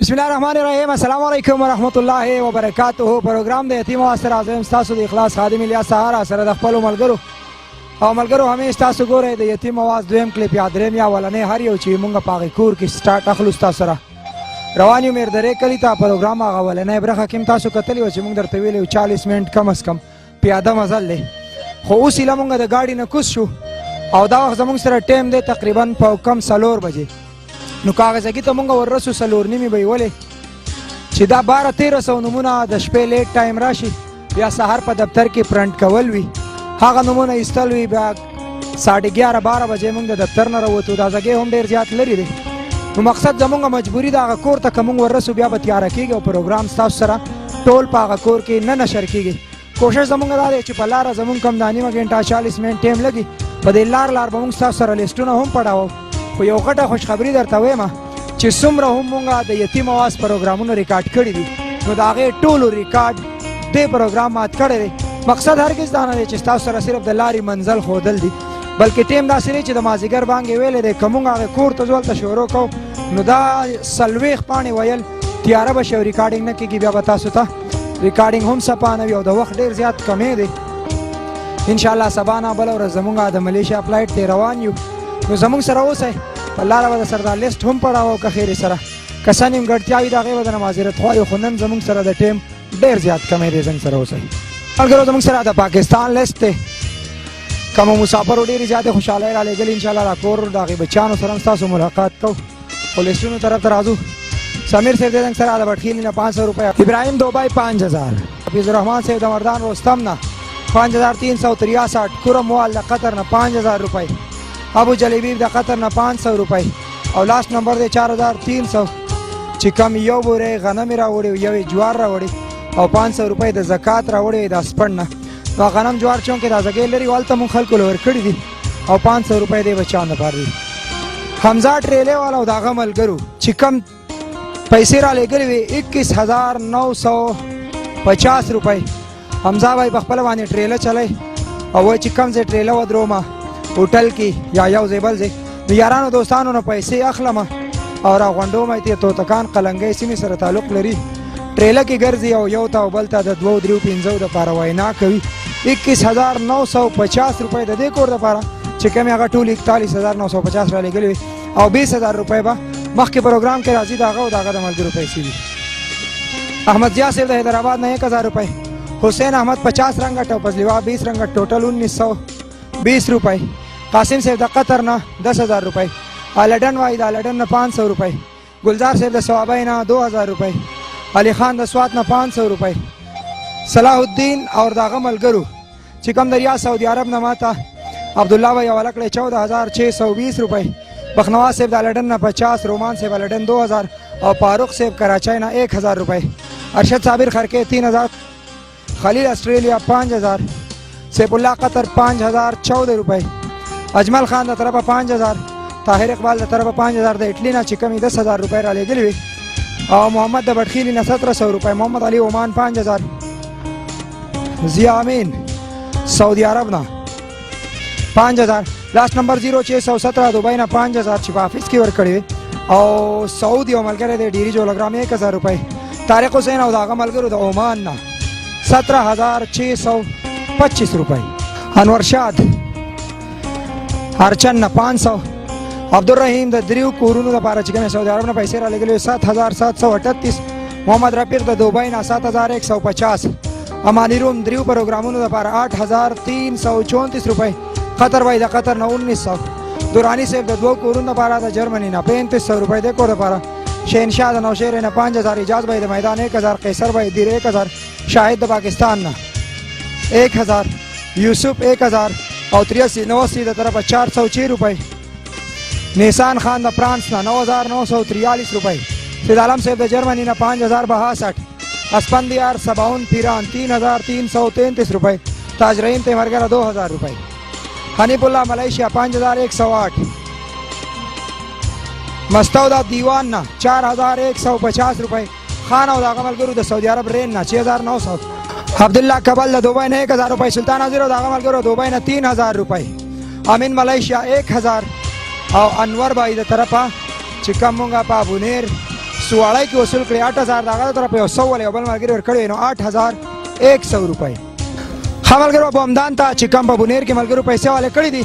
बिस्मिल्लाहिर्रहमानिर्रहीम अस्सलाम वालेकुम वरहमतुल्लाहि वबरकातुहू। प्रोग्राम د यतीम आवाज سره زم تاسو د اخلاص خادم الیاس سهارا سره د خپل ملګرو او ملګرو همیش تاسو ګورئ د یتیم आवाज دویم کلیپ یا دریم یا ولنې هر یو چې مونږ په کور کې سٹارټ اخلو تاسو سره روان یو میر درې کلی ته پروګرام هغه ولنې برخه کې تاسو کتلی و چې مونږ درته ویلو 40 منټ کم از کم پیاده مزل دی خو اوس یې مونږ د ګاډي نه کوز شو او دا وخت زمونږ سره ټیم دی تقریبا په کم 4 بجې نو کاغذګي ته مونږ ورسو 4 نیمې به ولې چې دا 12-1300 نمونه د شپې لیټ ټایم راشي بیا سهار په دفتر کې پرنټ کول وي هغه نمونه ایستل وي بیا 11:30-12 بجې مونږ د دفتر نه راوتو دا ځای هم ډیر زیات لري دی نو مقصد زمونږ مجبوری دا کور ته کوم ورسو بیا به تیار کیږي او پروګرام تاسو سره ټول په کور کې نه نشر کیږي کوشش زمونږ دا دی چې په لار زمونږ کم دانیمه غنټه 40 منټ ټیم لګي په دې لار به مونږ تاسو سره لیسټونه هم پڑھاو خو یو غټه خوشخبری درته وایم چې څومره هم مونږ د یتیم आवाज پروګرامونو ریکارډ کړی دي نو دا غي ټولو ریکارډ دې پروګرام مات کړی دی مقصد هرگز دا نه دی چې تاسو سره صرف د لارې منزل خودل دي بلکې ټیم داسې دی چې د مازیګر باندې ویلې دی کومه هغه کور ته ځول ته شروع کو نو دا سلويخ پانی ویل تیار به شو ریکارډینګ نه کیږي بیا به تاسو ته ریکارډینګ هم سپانه وي او د وخت ډیر زیات کمې دی ان شاء الله سبانا بل ورځ زمونږ د ملیشیا فلایټ ته روان یو نو زمونږ سره اوسئ په لاره به سره دا لیست هم پڑھاو که خیر سره کسانیم ګټیاوي دا غیبه د معذرت خو یو خنن زمونږ سره د ټیم ډیر زیات کمې دی زنګ سره اوسئ اگر زمونږ سره د پاکستان لیست ته کوم مسافر ډیر زیات خوشاله را لګل ان شاء الله را کور دا غیبه چانو سره تاسو ملاقات کو پولیسونو طرف ته راځو سمیر صاحب دې سره د بټخیل نه 500 روپیا ابراهیم دوبای 5000 حفیظ الرحمن صاحب د مردان رستم نه 5363 کرم وال د قطر نه 5000 روپۍ ابو جلیبی د قطر نه 500 روپۍ او لاست نمبر دی 4300 چې کم یو بوره غنم راوړي یو جوار راوړي او 500 روپۍ د زکات راوړي د سپړ نه نو غنم جوار چون کې د زګې لري والته مون خلکو لور کړی دي او 500 روپۍ دی بچان نه پاره حمزه ټریلې والا د غمل ګرو چې کم پیسې را لګلې 21950 روپۍ حمزه بھائی په خپل باندې ټریله چلای او چې کم زه ټریله ودروما هوټل کې یا یو زیبل زی یارانو دوستانو نه پیسې اخلم او را غونډو مې ته توتکان قلنګي سیمه سره تعلق لري ټریله کې ګرځي او یو تا بل تا د 2-3 د پاره وینا کوي 21950 روپۍ د دې کور د پاره چې کوم هغه ټول 41950 را لګلې او 20000 روپۍ به مخکې پروګرام کې راځي داغه او داغه د ملګرو پیسې دي احمد ضیا صاحب د حیدرآباد نه 1000 روپۍ حسین احمد 50 رنګ ټوپس لیوا 20 رنګ ټوټل 1920 روپۍ قاسم صاحب د قطر نه 10000 روپۍ الډن وای د الډن نه 500 روپۍ گلزار صاحب د ثوابای نه 2000 روپۍ علي خان د سوات نه 500 روپۍ صلاح الدین اور داغه ملګرو چې کوم دریا سعودي عرب نه ماته عبد الله وای ولکړه 14620 روپۍ بخنواز صاحب د الډن نه 50 رومان صاحب الډن 2000 او فاروق صاحب کراچۍ نه 1000 روپۍ ارشد صابر خرکه 3000 خلیل آسټرالیا 5000 سیف الله قطر 5014 روپۍ اجمل خان د طرفه 5000 طاهر اقبال د طرفه 5000 د اټلی نه چې کمی 10000 روپۍ را لګلې او محمد د بټخیلی نه 1700 روپۍ محمد علي عمان 5000 ضیا امین سعودي عرب نه 5000 لاست نمبر 0617 دوبۍ نه 5000 چې په افیس کې ورکړی او سعودي او ملګری د ډیری جولګرام 1000 روپۍ طارق حسین او داغه ملګرو د عمان نه 17625 روپۍ انور شاد ارچن نه 500 عبدالرحیم د دریو کورونو لپاره چې کوم سعودي عرب نه پیسې را لګلې 7738 محمد رفیق د دوبۍ نه 7150 امانی روم دریو پروګرامونو لپاره 8334 روپۍ قطر وای د قطر نه 1900 دورانی صاحب د دوه کورونو لپاره د جرمنی نه 3500 روپۍ د کور لپاره شهنشاه د نوشهر نه 5000 اجازه وای د میدان 1000 قیصر وای د 1000 شاهد د پاکستان نه 1000 یوسف 1000 او 8390 د طرفه 406 روپۍ نیسان خان د فرانس نه 9943 روپۍ سید عالم صاحب د جرمنی نه 5062 اسپندیار سباون پیران 3333 روپۍ تاج رحیم تیمرګر 2000 روپۍ حنیف الله ملیشیا 5108 مستودا دیوان نه 4150 روپۍ خان او داغه ملګرو د سعودي عرب رین نه 6900 عبدالله کبل د دوبۍ نه 1000 روپۍ سلطان نذیر او داغه ملګرو دوبۍ نه 3000 روپۍ امین ملیشیا 1000 او انور بای د طرفه چې کومه په ابونیر سواړی کې وصول کړي 8000 د هغه طرف یو 100 ولې یو بل ملګري ورکړی نو 8100 روپۍ. ښه ملګرو په همدان ته چې کوم په بونیر کې ملګرو پیسې والے کړي دي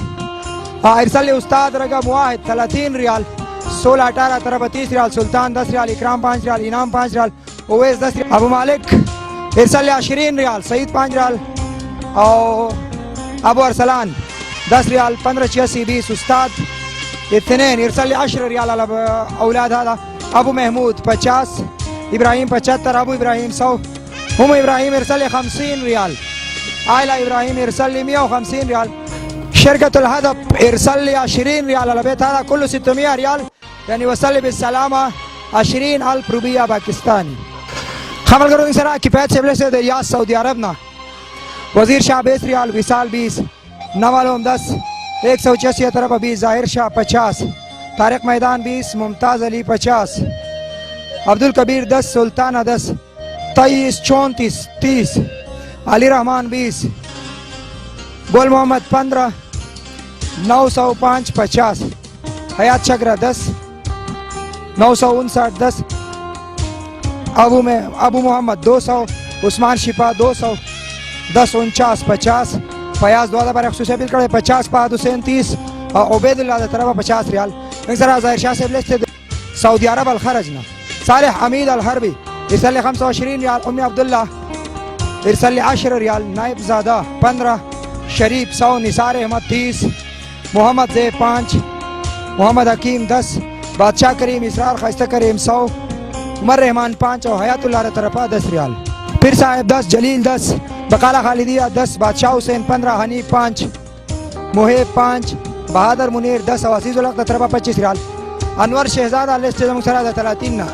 ارسل استاد رقم واحد 30 ریال 16 18 طرف 30 ریال سلطان 10 ریال اکرام 5 ریال انعام 5 ریال اویس 10 ریال ابو مالک ارسل 20 ریال سعید 5 ریال او ابو ارسلان 10 ریال 1586 20 استاد اثنين ارسل 10 ريال على اولاد هذا ابو محمود 50 ابراهيم 75 ابو ابراهيم 100 ام ابراهيم ارسل 50 ريال عائلة ابراهيم ارسل 150 ريال شركة الهدف ارسل 20 ريال على بيت هذا كله 600 ريال يعني وصل بالسلامة 20,000 روپیہ پاکستانی. خبر کرو ان سرا کفایت سے بلے ریاض سعودی عرب نا وزیر شاہ 20 ریال وصال 20 نوالوم 10 186 طرف 20 ظاہر شاہ 50 طارق میدان 20 ممتاز علی 50 عبدالکبیر 10 سلطانہ 10 23 34 30 علی رحمان 20 گل محمد 15 905 50 حیات شکرہ 10 959 10 ابو محمد 200 عثمان شفا 200 10 49 50 فیاض دعا پر خصوصی بیل کرے 50 فہد حسین 30 عبید اللہ طرف 50 ریال. انسرا ظاہر شاہ سے بلستے سعودی عرب الخرجنا صالح حمید الحربی ارسل 25 ریال ام عبداللہ ارسل 10 ریال نائب زادہ 15 شریف 100 نثار احمد 30 محمد زیب 5 محمد حکیم 10 بادشاہ کریم اسرار خیستہ کریم 100 عمر رحمان 5 اور حیات اللہ طرفہ 10 ریال. پھر صاحب 10 جلیل 10 بقالہ خالدیہ 10 بادشاہ حسین 15 حنیف 5 محیب 5 بہادر منیر 10 اور عزیز الحق طرفہ 25 ریال. انور شہزادہ لسٹ مقصرہ 30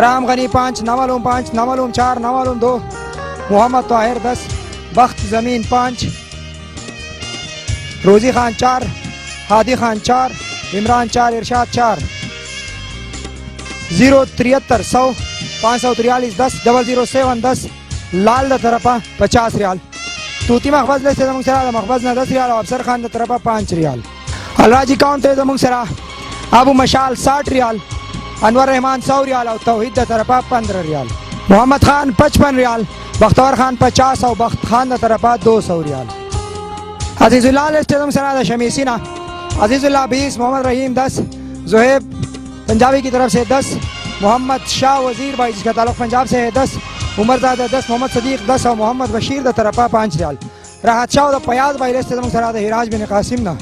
رام غنی 5 نوالوم 5 نوالوم 4 نوالوم 2 محمد طاہر 10 بخت زمین 5 روزی خان 4 ہادی خان 4 عمران 4 ارشاد 4 073 100 543 10 007 10 لال طرفہ 50 ریال. توتی مخبز لستے زمون سرا مخبز نا 10 ریال اور افسر خان طرفہ 5 ریال. الراجی کاؤنٹ ہے زمون سرا ابو مشال 60 ریال انور رحمان 100 ریال اور توحید طرفہ 15 ریال. محمد خان 55 ریال بختور خان 50 اور بخت خان طرفہ 200 ریال. عزیز اللہ لستے زمون سرا شمیسینا عزیز اللہ 20 محمد رحیم 10 زہیب پنجابی کی طرف سے 10 محمد شاہ وزیر بھائی جس کا تعلق پنجاب سے ہے 10 عمر زادہ 10 محمد صدیق 10 اور محمد بشیر دا طرفہ 5 ریال. راحت شاہ دا پیاز بھائی لستے زمون سرا ہراج بن قاسم نا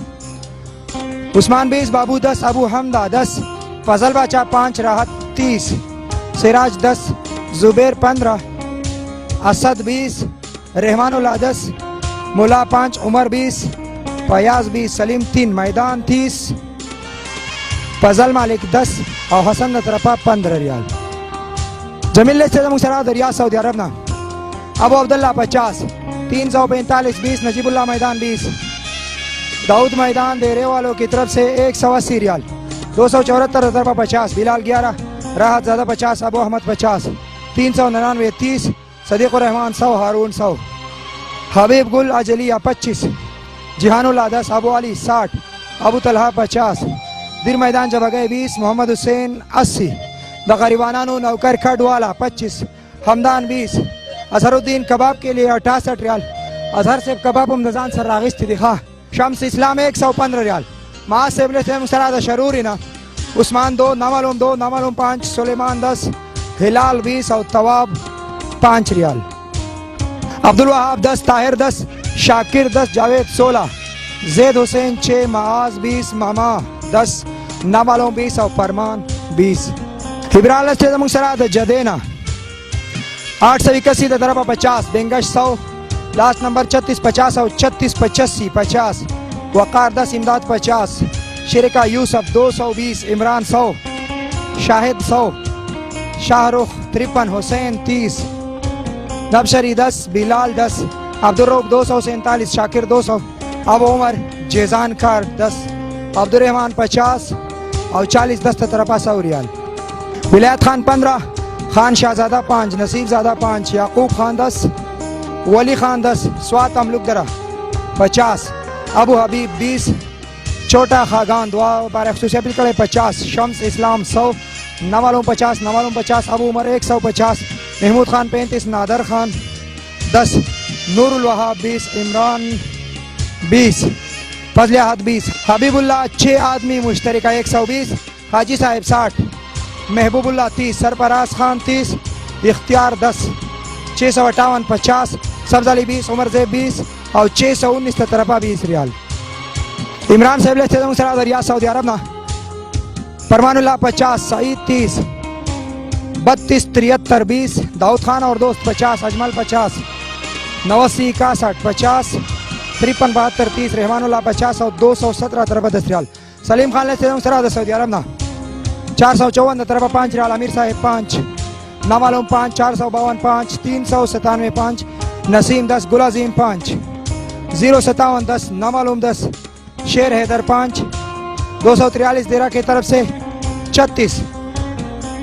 عثمان 20 بابو 10 ابو حمدہ 10 فضل باچا 5 راحت 30 سراج 10 زبیر 15 اسد 20 رحمان اللہ 10 مولا 5 عمر 20 فیاض 20 سلیم 3 میدان 30 فضل مالک 10 اور حسن دا طرفہ 15 ریال. جمیل لستے زمون سرا ریاض سعودی عرب نا ابو عبداللہ 50 345 20 نجیب اللہ میدان 20 داؤد میدان دیرے والوں کی طرف سے 180 ریال 274 طرفہ 50 بلال 11 راحت زادہ 50 ابو احمد 50 399 30 صدیق الرحمان 100 ہارون 100 حبیب گل اجلیہ 25 جہان اللہ 10 ابو علی 60 ابو طلحہ 50 دیر میدان جب گئے 20 محمد حسین 80 بغریبانانو نوکر کھڈ والا 25 حمدان 20 اظہر الدین کباب کے لیے 68 ریال اظہر سے کباب امدزان سر راغست دکھا. شمس اسلام 115 ریال معاذ سے ابن سراد شروری نا عثمان 2 نوالوم 2 نوالوم 5 سلیمان 10 ہلال 20 اور تواب 5 ریال. عبدالوہاب 10 طاہر 10 شاکر 10 جاوید 16 زید حسین 6 معاذ 20 ماما 10 نوالوم 20 اور فرمان 20. ابراہیم لستے زمون سراد جدینا 881 طرفہ 50 بنگش 100 لاسٹ نمبر 36 50 اور 36 85 50 وقار 10 امداد 50 شرکہ یوسف 220 عمران 100 شاہد 100 شاہ رخ 53 حسین 30 نبشری 10 بلال 10 عبدالروب 247 شاکر 200 ابو عمر جیزان کار 10 عبدالرحمان 50 اور 40 10 طرفہ 100 ریال. ولایت خان 15 خان شہزادہ 5 نصیب زادہ 5 یعقوب خان 10 ولی خان 10 سوات املک درہ 50 ابو حبیب 20 چھوٹا خاگان دعا بارے خصوصی اپیل کرے 50 شمس اسلام 100 نہ معلوم 50 نہ معلوم 50 ابو عمر 150 محمود خان 35 نادر خان 10 نور الوہاب 20 عمران 20 فضل احد 20 حبیب اللہ 6 آدمی مشترکہ 120 حاجی صاحب 60 محبوب اللہ 30 سرفراز خان 30 اختیار 10 658 50 سبز علی 20 عمر زیب 20 اور 619 طرفہ 20 ریال عمران صاحب لیتے ہیں سرا ریاض سعودی عرب نا فرمان اللہ 50 سعید 30 32 73 20 داؤد خان اور دوست 50 اجمل 50 89 61 50 53 72 30 رحمان اللہ 50 اور 217 طرفہ 10 ریال سلیم خان لیتے ہیں سرا سعودی عرب نا 454 طرفہ 5 ریال امیر صاحب 5 نامعلوم 5 452 5 397 5 نسیم 10 گل عظیم 5 057 10 نامعلوم 10 شیر حیدر 5 243 دیرہ کی طرف سے 36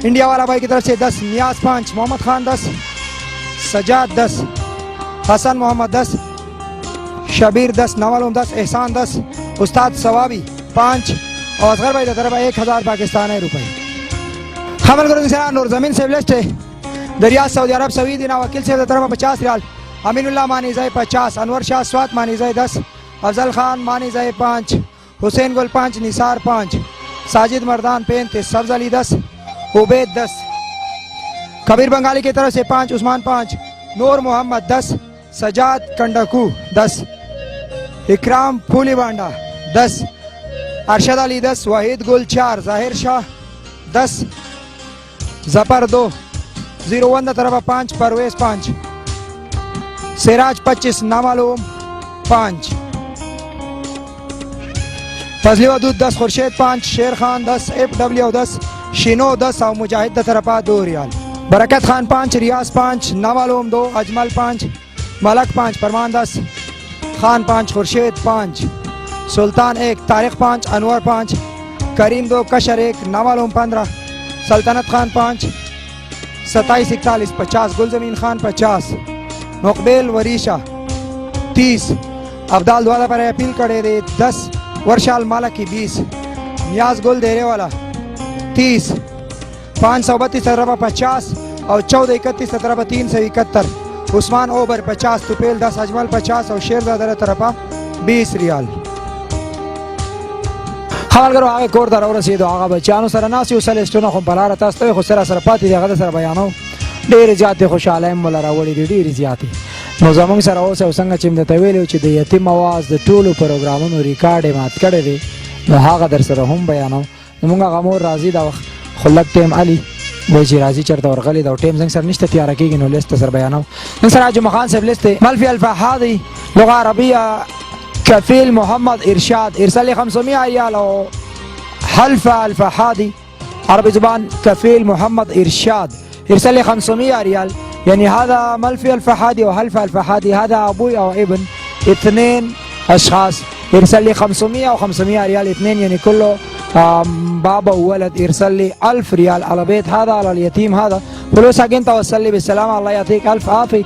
انڈیا والا بھائی کی طرف سے 10 نیاز 5 محمد خان 10 سجاد 10 حسن محمد 10 شبیر 10 نامعلوم 10 احسان 10 استاد ثوابی 5 اور اصغر بھائی طرف 1000 پاکستانی روپے حمل کرو انسان نور زمین سے بلسٹ ہے دریاز سعودی عرب سوید دینا وکیل سے طرف 50 ریال امین اللہ مانی زائی 50 انور شاہ سوات مانی زائی 10 افضل خان مانی زائی 5 حسین گل 5 نثار 5 ساجد مردان 35 سبز علی 10 عبید 10 کبیر بنگالی کی طرف سے 5 عثمان 5 نور محمد 10 سجاد کنڈکو 10 اکرام پھولی بانڈا 10 ارشد علی 10 واحد گل 4 ظاہر شاہ 10 ظفر 2 01 طرفہ 5 پرویز 5 سراج 25 نامعلوم 5 فضلی ودود 10 خورشید 5 شیر خان 10 ایف ڈبلیو 10 شینو 10 اور مجاہد طرفہ 2 ریال برکت خان 5 ریاض 5 نامعلوم 2 اجمل 5 ملک 5 فرمان 10 خان 5 خورشید 5 سلطان 1 طارق 5 انور 5 کریم 2 کشر 1 نامعلوم 15 سلطنت خان 5 27 41 50 گلزمین خان 50 مقبل وریشہ 30 افضال دعا پر اپیل کرے دے 10 ورشال مالکی 20 نیاز گل دیرے والا 30 532 طرفہ 50 اور 1431 طرفہ 371 عثمان اوبر 50 توپیل 10 اجمل 50 اور شیرزادہ طرفہ 20 ریال حوال کرو آگے کور در اور رسیدو آگا بچانو سر ناسی و سلیستونو خون پلارا تاستوی خود سر پاتی دی غد سر بیانو دیر زیادی خوشحاله مولا راولی دی دیر زیادی نو زمونږ سره اوس یو څنګه چې درته ویلي چې د یتیم اواز د ټولو پروګرامونو ریکارډ یې مات کړی دی نو هغه در سره هم بیانوم زمونږ هغه مور راځي دا وخت خو لږ ټیم علي وایي چې راځي چېرته ورغلی دا ټیم زموږ سره نشته تیاره کېږي نو لیست سره بیانوم نن سره جمعه خان صاحب لیست دی ملفي الفحاضي لغه عربیه کفیل محمد ارشاد ارسال 500 ریال او حلف الفحاضي عربي زبان كفيل محمد إرشاد ارسل لي 500 ريال يعني هذا ملفي الفحاضي وحلف الفحاضي هذا أبوي أو ابن 2 أشخاص ارسل لي 500 و 500 ريال 2 يعني كله بابا وولد ارسل لي 1000 ريال على بيت هذا على اليتيم هذا فلوسك انت وصل لي بالسلامة الله يعطيك ألف عافية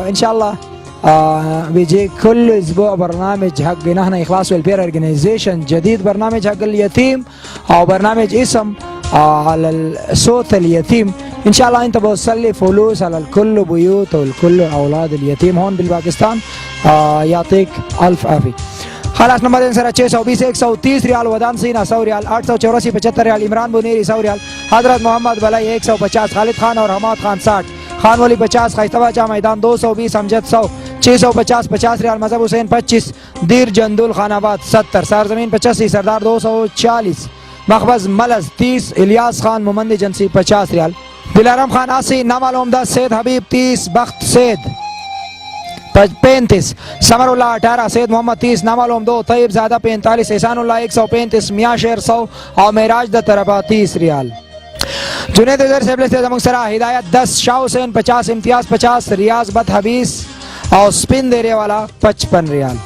إن شاء الله بيجي كل اسبوع برنامج حق نحن اخلاص والبير اورجانيزيشن جديد برنامج حق اليتيم او برنامج اسم على صوت اليتيم ان شاء الله انت بوصل لي فلوس على الكل بيوت والكل اولاد اليتيم هون بالباكستان يعطيك الف عافيه خلاص نمبر سر 620 130 ریال ودان سینا 100 ریال 884 75 ریال عمران بنیری 100 ریال حضرت محمد بلائی 150 خالد خان اور حماد خان 60 خان ولی 50 خیستہ جا میدان 220 امجد 100 650 50 ریال مذہب حسین 25 دیر جندول خان آباد 70 سرزمین 85 سردار 240 مخبز ملز 30 الیاس خان ممند جنسی 50 ریال دلارم خان 80 نامعلوم 10 سید حبیب 30 بخت سید 35 سمر اللہ 18 سید محمد 30 نامعلوم 2 طیب زادہ 45 احسان اللہ 135 میاں شیر 100 اور معراج دا طرفہ 30 ریال جنید ادھر سے بلستے زمان سرا ہدایت 10 شاہ حسین 50 امتیاز 50 ریاض بت حبیث اور سپن دیرے والا 55 ریال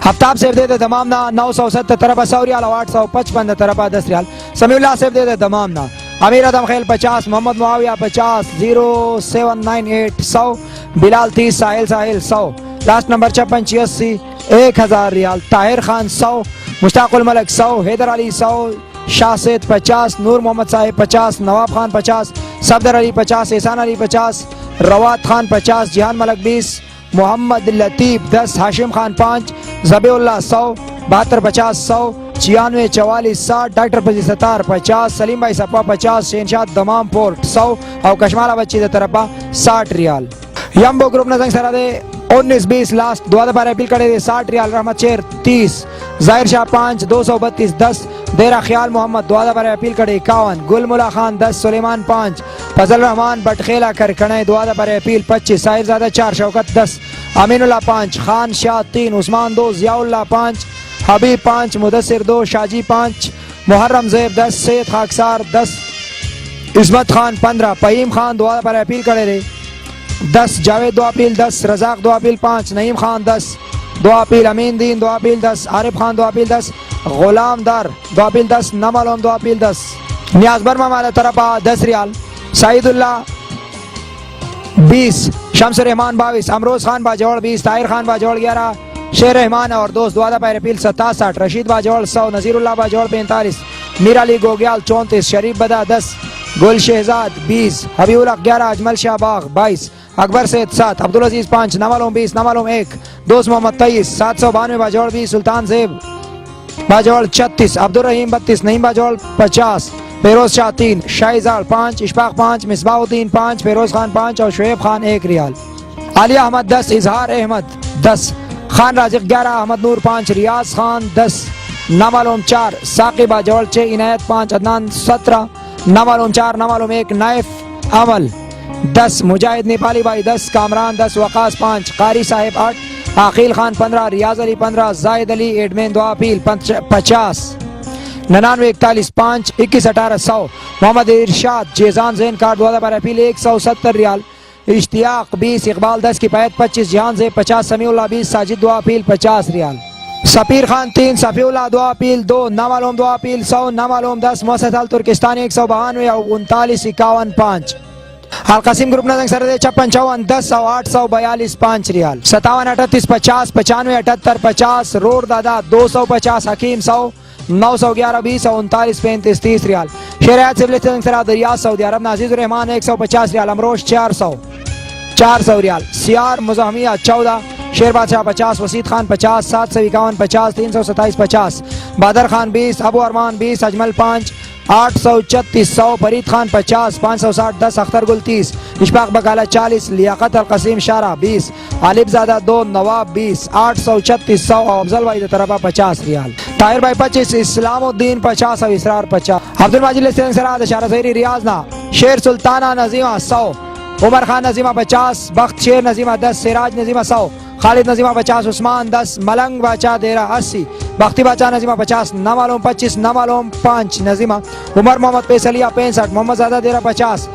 ہفتاب سے دے دے دمامنا 970 طرفہ 100 ریال اور 855 طرفہ 10 ریال سمیع اللہ سے دے دے دمامنا امیر ادم خیل 50 محمد معاویہ 50 0798 100 بلال 30 ساحل 100 لاسٹ نمبر 56 86 1000 ریال طاہر خان 100 مشتاق الملک 100 حیدر علی 100 شاہ سید 50، نور محمد صاحب 50، نواب خان 50، صفدر علی 50، احسان علی 50، روات خان 50، جہان ملک 20، محمد لطیف 10، ہاشم خان 5، ذبیح اللہ 100، 72 50 100، 96 44 60، ڈاکٹر پزی ستار 50، سلیم بھائی سپا 50، شہنشاہ دمام پورٹ 100 اور کشمالہ بچی دے طرفا 60 ریال۔ یمبو گروپ نزنگ سرا دے 19 20 لاسٹ دعا پر اپیل کرے دے 60 ریال، رحمت شیر 30، ظاہر شاہ 5، 232 10، دیرہ خیال محمد دعا پر اپیل کرے 51، گل ملا خان 10، سلیمان 5، فضل رحمان بٹخیلا کرکھنے دعا پر اپیل 25، ساحر زادہ 4، شوکت 10، امین اللہ 5، خان شاہ 3، عثمان 2، ضیاء اللہ 5، حبیب 5، مدثر 2، شاجی 5، محرم زیب 10، سید خاکسار 10، عظمت خان 15، فہیم خان دعا پر اپیل کرے دے 10، جاوید دعا اپیل 10، رزاق دعا اپیل 5، نعیم خان 10، دعا اپیل امین دین دعا اپیل 10، عارف خان دعا اپیل 10، غلام دار دعا اپیل 10، نمالوم دعا اپیل 10، نیاز برما مالا طرفا 10 ریال، سعید اللہ 20، شمس رحمان 22، امروز خان باجوڑ 20، طاہر خان باجوڑ 11، شیر رحمان اور دوست دعا پر اپیل 67، رشید باجوڑ 100، نذیر اللہ باجوڑ 45، میر علی گوگیال 34، شریف بدا 10، گل شہزاد 20، حبیب الحق 11، اجمل شاہ باغ 22، اکبر سید 7، عبدالعزیز 5، نمالوم 20، نمالوم 1، دوست محمد 23، 792 باجوڑ 20، سلطان زیب باجوڑ 36، عبدالرحیم 32، نعیم باجوڑ 50، فیروز شاہ 3، شاہزال 5، اشفاق 5، مصباح الدین 5، فیروز خان 5 اور شعیب خان 1 ریال، عالیہ احمد 10، اظہار احمد 10، خان رازق 11، احمد نور 5، ریاض خان 10، نمالوم 4، ساقی باجوڑ 6، عنایت 5، عدنان 17، نمالوم 4، نمالوم 1، نائف عمل 10، مجاہد نیپالی بھائی 10، کامران 10، وقاص 5، قاری صاحب 8، عقیل خان 15، ریاض علی 15، زاہد علی ایڈمین دعا اپیل 50، 99 41 5، 21 18 100، محمد ارشاد جیزان زین کارڈ دعا پر اپیل 170 ریال، اشتیاق 20، اقبال 10 کی پیت 25، جہان زیب 50، سمیع اللہ 20، ساجد دعا اپیل 50 ریال، سپیر خان 3، صفی اللہ دعا اپیل 2، نمالوم دعا اپیل 100، نمالوم 10، موسط ترکستانی 192 اور 39 51 5، القاسم گروپ نزنگ سردے 56 54 10 اور 842 5 ریال، 57 38 50 95 78 50، روڑ دادا 250، حکیم 100، 911 20 اور 39 35 30 ریال، شریعت سبل نزنگ سرا ریاض سعودی عرب نازیز الرحمان 150 ریال، امروش 400 ریال، سیار مزاحمیہ 14، شیر بادشاہ 50، وسید خان 50، 751 50، 327 50، بادر خان 20، ابو ارمان 20، اجمل 5، 836 100، فرید خان 50، 560 10، اختر گل 30، اشفاق بکالہ 40، لیاقت القسیم شارہ 20، عالب زادہ 2، نواب 20، 836 100 اور افضل بھائی طرفہ 50 ریال، طاہر بھائی 25، اسلام الدین 50 اور اسرار 50، عبد المجید لسٹنگ سراد اشارہ زہری ریاضنا، شیر سلطانہ نظیمہ 100، عمر خان نظیمہ 50، بخت شیر نظیمہ 10، سراج نظیمہ 100، خالد نظیمہ 50، عثمان 10، ملنگ باچا دیرہ 80، بختی باچا نظیمہ 50، نمالوم 25، نمالوم 5 نظیمہ، عمر محمد پیسلیہ 65، محمد زادہ دیرہ 50،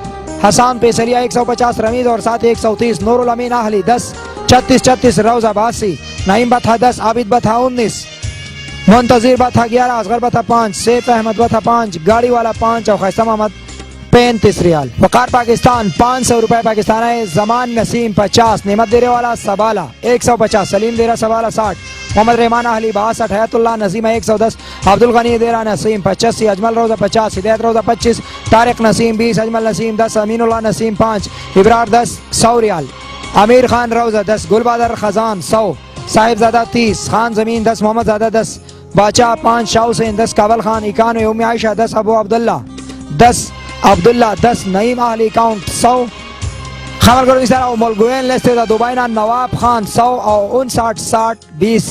حسان پیسلیہ 150، رمیز اور ساتھ 130، نور الامین اہلی 10، 36 36 روزہ 82، نعیم بطہ 10، عابد بطہ 19، منتظر بطہ 11، اصغر بطہ 5، سیف احمد بطہ 5، گاڑی والا 5 اور خیستہ محمد 35 ریال، وقار پاکستان 500 روپے پاکستان ہے، زمان نسیم 50، نعمت دیرے والا سبالہ 150، سلیم دیرہ سبالہ 60، محمد رحمان اہلی 62، حیات اللہ نسیمہ 110، عبدالغنی دیرہ نسیم 85، اجمل روزہ 50، ہدایت روزہ 25، طارق نسیم 20، اجمل نسیم 10، امین اللہ نسیم 5، ابرار 10 100 ریال، امیر خان روزہ 10، گل بادر خزان 100، صاحب زادہ 30، خان زمین 10، محمد زادہ 10، باچا 5، شاہ حسین 10، کابل خان 91، ام عائشہ 10، ابو عبداللہ 10، عبداللہ 10، نعیم اہلی اکاؤنٹ 100، خبر کرو اس طرح ملگوین لستے دا دوبائنا، نواب خان 100 اور 59 60 20،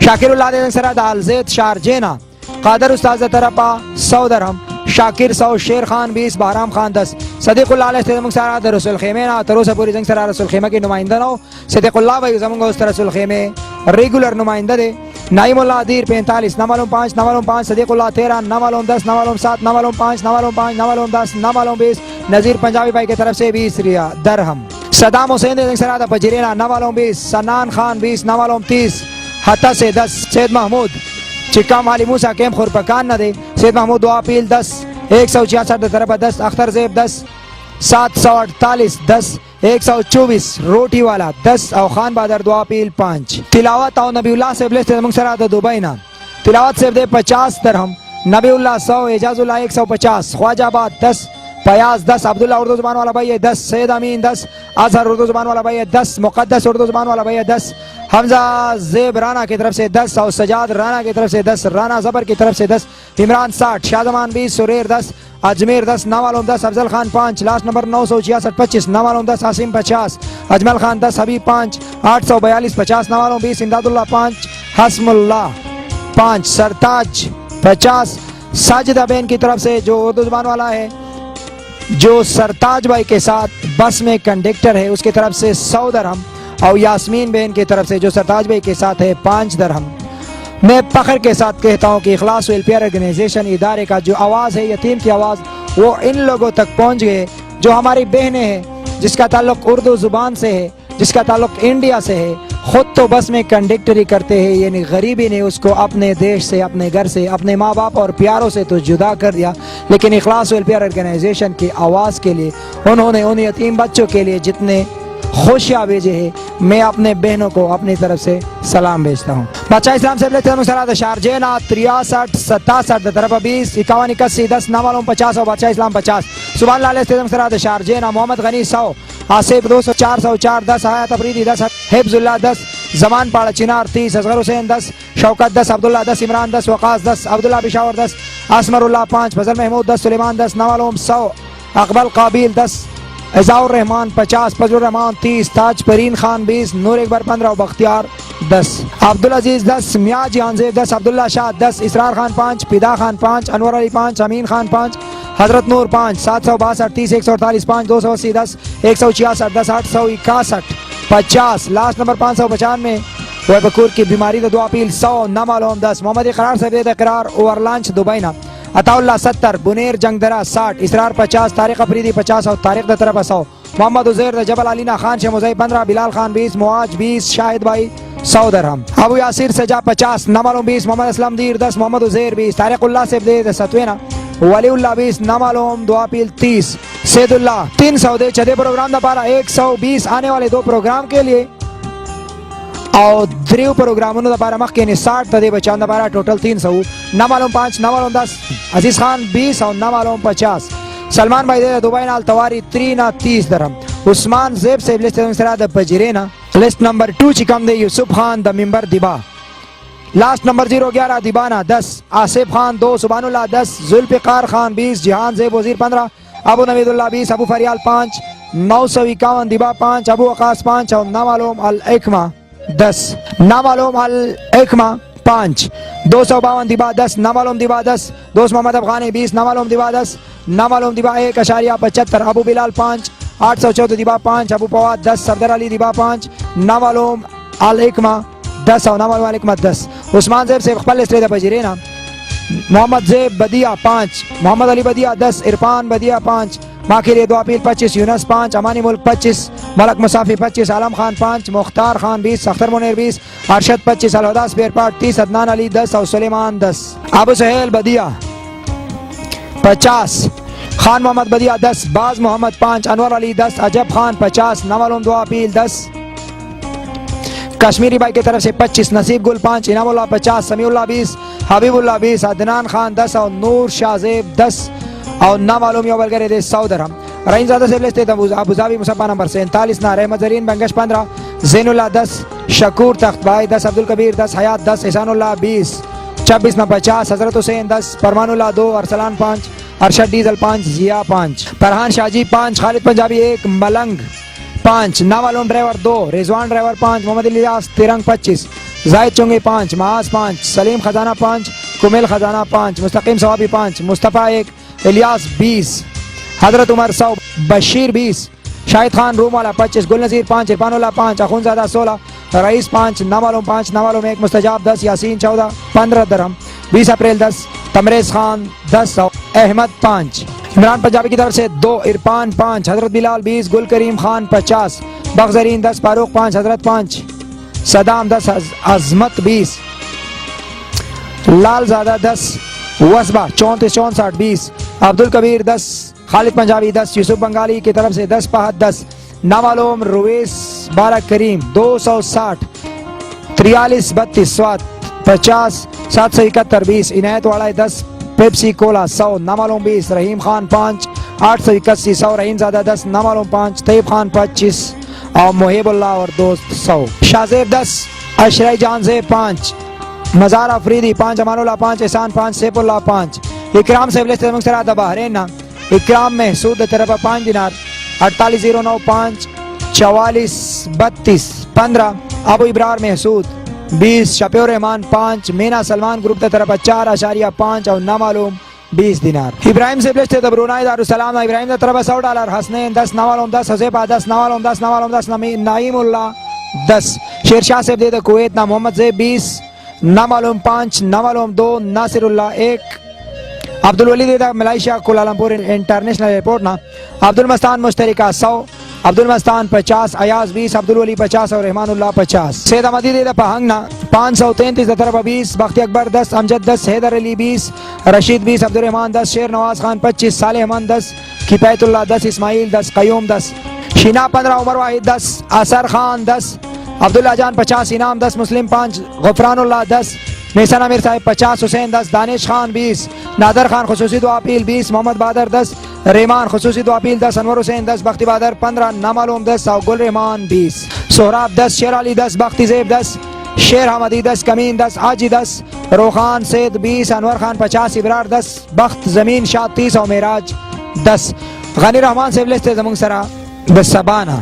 شاکر اللہ دے سرا دا الزید شارجینا، قادر استاذ طرفا 100 درہم، شاکر 100، شیر خان 20، بہرام خان 10، صدیق اللہ علیہ السلام سرا دا رسول خیمے نا تروسا پوری زنگ سرا رسول خیمے کی نمائندہ نو، صدیق اللہ بھائی زمانگا اس طرح رسول خیمے ریگولر نمائندہ دے، نعیم اللہ دیر 45، نمالوم 5، نمالوم 5، صدیق اللہ 13، نمالوم 10، نمالوم 7، نمالوم 5، نمالوم 5، نمالوم 10، نمالوم 20، نظیر پنجابی بھائی کی طرف سے 20 ریال درہم، صدام حسین دے سرادہ پجرینا، نمالوم 20، سنان خان 20، نمالوم 30، حتی سے 10، سید محمود چکا مالی موسیٰ کیم خورپکان نہ دے، سید محمود دعا پیل 10، 166 دے طرف 10، اختر زیب 10، 748 10، 124 روٹی والا 10 اور خان بادر دعا پیل 5، تلاوت اور نبی اللہ سے بلیس دے منگ سرادہ دوبائینا، تلاوت سے دے 50 درہم، نبی اللہ 100، اعجاز اللہ 150، خواجہ آباد 10، فیاض 10، عبداللہ اردو زبان والا بھائی 10، سید امین 10، اظہر اردو زبان والا بھائی 10، مقدس اردو زبان والا بھائی 10، حمزہ زیب رانا کی طرف سے 10، اور سجاد رانا کی طرف سے 10، رانا زبر کی طرف سے 10، عمران 60، شاہزمان 20، سریر 10، اجمیر 10، نوالوم 10، افضل خان 5، لاسٹ نمبر 966 25، نوالوم 10، عاصم 50، اجمل خان 10، حبیب 5، 842 50، نوالوم 20، امداد اللہ 5، حسم اللہ 5، سرتاج 50، ساجدہ بین کی طرف سے جو اردو زبان والا ہے، جو سرتاج بھائی کے ساتھ بس میں کنڈکٹر ہے، اس کی طرف سے 100 درہم، اور یاسمین بین کی طرف سے جو سرتاج بھائی کے ساتھ ہے 5 درہم۔ میں فخر کے ساتھ کہتا ہوں کہ اخلاص ویلفیئر آرگنائزیشن ادارے کا جو آواز ہے، یتیم کی آواز، وہ ان لوگوں تک پہنچ گئے جو ہماری بہنیں ہیں، جس کا تعلق اردو زبان سے ہے، جس کا تعلق انڈیا سے ہے، خود تو بس میں کنڈکٹری کرتے ہیں، یعنی غریبی نے اس کو اپنے دیش سے، اپنے گھر سے، اپنے ماں باپ اور پیاروں سے تو جدا کر دیا، لیکن اخلاص ویلفیئر آرگنائزیشن کی آواز کے لیے انہوں نے ان یتیم بچوں کے لیے جتنے خوشیاں بھیجے ہیں، میں اپنے بہنوں کو اپنی طرف سے سلام بھیجتا ہوں۔ بادشاہ اسلام سے لیتے ہیں مسرات شارجینا 63 67 طرف 20 51 81 10 نوالوم 50 اور بادشاہ اسلام 50۔ سبحان اللہ علیہ مسرات شارجینا محمد غنی 100، آصف 200 404 10، حیات افریدی 10، حفظ اللہ 10، زمان پاڑا چنار 30، اصغر حسین 10، شوکت 10، عبداللہ 10، عمران 10، وقاص 10، عبداللہ پشاور 10، اسمر اللہ 5، فضل محمود 10، سلیمان 10، نوالوم 100، اقبال قابیل 10، عزاء الرحمان 50، فضل الرحمان 30، تاج پرین خان 20، نور اکبر 15 اور بختیار 10، عبدالعزیز 10، میاں جہان زیب 10، عبداللہ شاہ 10، اسرار خان 5، پیدا خان 5، انور علی 5، امین خان 5، حضرت نور 5، 762 30 148 5، 280 10، 166 10، 861 50، لاسٹ نمبر 595، وہ بکور کی بیماری تو دعا اپیل 100، نامعلوم 10، محمد اقرار سفید اقرار اوورلانچ دبئینا، عطا اللہ 70، بنیر جنگ درہ 60، اسرار 50، طارق افریدی 50 اور طارق طرف 100، محمد عزیر جبل علینا، خان شموزئی 15، بلال خان 20، معاج 20، شاہد بھائی 100 درہم، ابو یاسر سجا 50، نامعلوم 20، محمد اسلم دیر 10، محمد عزیر 20، طارق اللہ سے 70، ولی اللہ 20، نامعلوم دعا پیل 30، سید اللہ 300 دے چدے پروگرام دا پارا 120 آنے والے 2 پروگرام کے لیے، اور 3 پروگراموں دا پارا مخ کے 60 تدے بچان دا پارا ٹوٹل 300، نامعلوم 5، نامعلوم 10، عزیز خان 20 اور نامعلوم 50، سلمان بھائی دے دبئی نال تواری 30 درہم، عثمان زیب سے لسٹ دا بجرینا، لسٹ نمبر 2 چکم دے یوسف خان دا ممبر دیبا، لاسٹ نمبر 011 دیبانا 10، آصف خان 2، سبحان اللہ 10، ذوالفقار خان 20، جہان زیب وزیر 15، ابو نوید اللہ 20، ابو فریال 5، 951 دیبا 5، ابو وقاص 5 اور نامعلوم الحکمہ 10، نامعلوم الحکمہ 5، 252 دیبا 10، نامعلوم دیبا 10، دوست محمد افغانی 20، نامعلوم دیبا 10، نامعلوم دیبا 1.75، ابو بلال 5، 814 دیبا 5، ابو فواد 10، صفدر علی دیبا 5، نامعلوم الحکمہ 10 اور نامعلوم الحکمہ 10، عثمان زیب سے اقبال اسٹریدہ بجرینا، محمد زیب بدیہ 5، محمد علی بدیہ 10، عرفان بدیہ 5، ماں کے لیے دعا پیل 25، یونس 5، امانی ملک 25، ملک مصافی 25، عالم خان 5، مختار خان 20، اختر منیر 20، ارشد 25، الہدا سپیر پارٹ 30، عدنان علی 10 اور سلیمان 10، ابو سہیل بدیہ 50، خان محمد بدیہ 10، باز محمد 5، انور علی 10، عجب خان 50، نامعلوم دعا پیل 10، کشمیری بھائی کی طرف سے 25، نصیب گل 5، انعام اللہ 50، سمیع اللہ 20، حبیب اللہ 20، عدنان خان 10 اور نور شاہ زیب 10 اور نامعلوم یوبل کرے دے 100 درہم، رحیم زادہ سے لستے ابو ظبی مصفہ نمبر 47 نا، رحمت زرین بنگش 15، زین اللہ 10، شکور تخت بھائی 10، عبدالکبیر 10، حیات 10، احسان اللہ 20، 26 نا 50، حضرت حسین 10، فرمان اللہ 2، ارسلان 5، ارشد ڈیزل 5، ضیاء 5، فرحان شاجی 5، خالد پنجابی 1، ملنگ 5، نامعلوم ڈرائیور 2، رضوان ڈرائیور 5، محمد الیاس ترنگ 25، زاہد چنگی 5، معاذ 5، سلیم خزانہ 5، کمیل خزانہ 5، مستقیم ثوابی 5، مصطفیٰ 1، الیاس 20، حضرت عمر 100، بشیر 20، شاہد خان روم والا 25، گل نظیر 5، عرفان اللہ 5، اخون زادہ 16، رئیس 5، نامعلوم 5، نامعلوم 1، مستجاب 10، یاسین 14 15 درہم، 20 اپریل 10، تمریز خان 10 اور احمد 5، عمران پنجابی کی طرف سے 2، عرفان 5، حضرت بلال 20، گل کریم خان 50، بغزرین 10، فاروق 5، حضرت 5، صدام 10، عظمت 20، لال زادہ 10، وسبہ 34 64 20، عبدالکبیر 10، خالد پنجابی 10، یوسف بنگالی کی طرف سے 10، فہد 10، نامعلوم رویس 12، کریم 260 43 32 سوات 50 771 20، عنایت والا 10، پیپسی کولا 100 نامعلوم 20 رحیم خان 5 881 100 رحیم زادہ 10 نامعلوم 5 طیب خان 25 اور محب اللہ اور دوست 100 شاہزیب 10 اشرئی جان زیب 5 مزار افریدی 5 امان اللہ 5 احسان 5 سیف اللہ 5 اکرام سے بلست مکسرہ دا بحرین اکرام محسود طرف 5 دینار 4809 5 44 32 15 ابو ابرار محسود 20 شفیع رحمان 5 مینا سلمان گروپ دا طرف 4.5 اور نامعلوم 20 دینار ابراہیم سے بلست برونائی دارالسلام ابراہیم دا طرف $100 حسنین 10 نامعلوم 10 حزیبہ 10 نامعلوم 10 نامعلوم 10 نعیم اللہ 10 شیرشاہ سے دے دا کویت نا محمد زیب 20 نامعلوم 5 نامعلوم 2 ناصر اللہ 1 عبدالولی دے دا ملائیشیا کولالمپور انٹرنیشنل ایئرپورٹ نا عبدالمستان مشترکہ 100 عبدالمستان 50 ایاز 20 عبدالولی 50 اور رحمان اللہ 50 سید احمدی دے دا پہنگ نا 533 طرف 20 بختی اکبر 10 امجد 10 حیدر علی 20 رشید 20 عبدالرحمان 10 شیر نواز خان 25 صالح احمد 10 کفایت اللہ 10 اسماعیل 10 قیوم 10 شینا 15 عمر واحد 10 اثر خان 10 عبداللہ جان 50 انعام 10 مسلم 5 غفران اللہ 10 نیسان امیر صاحب 50 حسین 10 دانش خان 20 نادر خان خصوصی دعا اپیل 20 محمد بادر 10 ریمان خصوصی دعا اپیل 10 انور حسین 10 بختی بادر 15 نامعلوم 10 اور گل رحمان 20 سہراب 10 شیر علی 10 بختی زیب 10 شیر حمدی 10 کمین 10 آجی 10 روخان سید 20 انور خان 50 ابرار 10 بخت زمین شاہ 30 اور معراج 10 غنی رحمان سے بلست زمون سرا بسبانا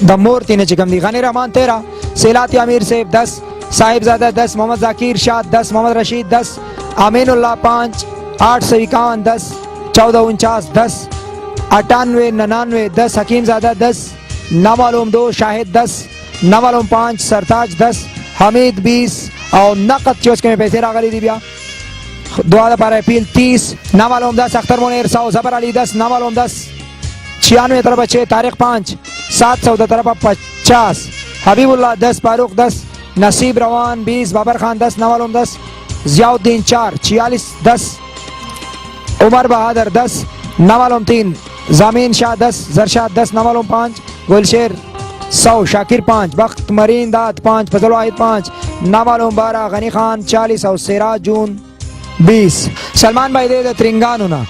دمور تین چکم دی غنی رحمان 13 سیلاتی امیر سیب 10 صاحب زادہ 10 محمد ذاکیر شاد 10 محمد رشید 10 امین اللہ 5 851 10 1449 10 98 99 10 حکیم زادہ 10 نامعلوم 2 شاہد 10 نامعلوم 5 سرتاج 10 حمید 20 اور نقد چوسکے میں پیسے راغلی دی بیا دعا دا پارا اپیل 30 نامعلوم 10 اختر منیر 100 زبر علی 10 نامعلوم 10 96 طرف 6 طارق 5 700 طرف 50 حبیب اللہ 10 فاروق 10 نصیب روان 20 بابر خان 10 نامعلوم 10 ضیاء الدین 4 46 10 عمر بہادر 10 نامعلوم 3 زامین شاہ 10 زرشاد 10 نامعلوم 5 گلشیر 100 شاکر 5 بخت مرین داد 5 فضل واحد 5 نامعلوم 12 غنی خان 40 اور سراج جون 20 سلمان بھائی دے ترنگانونا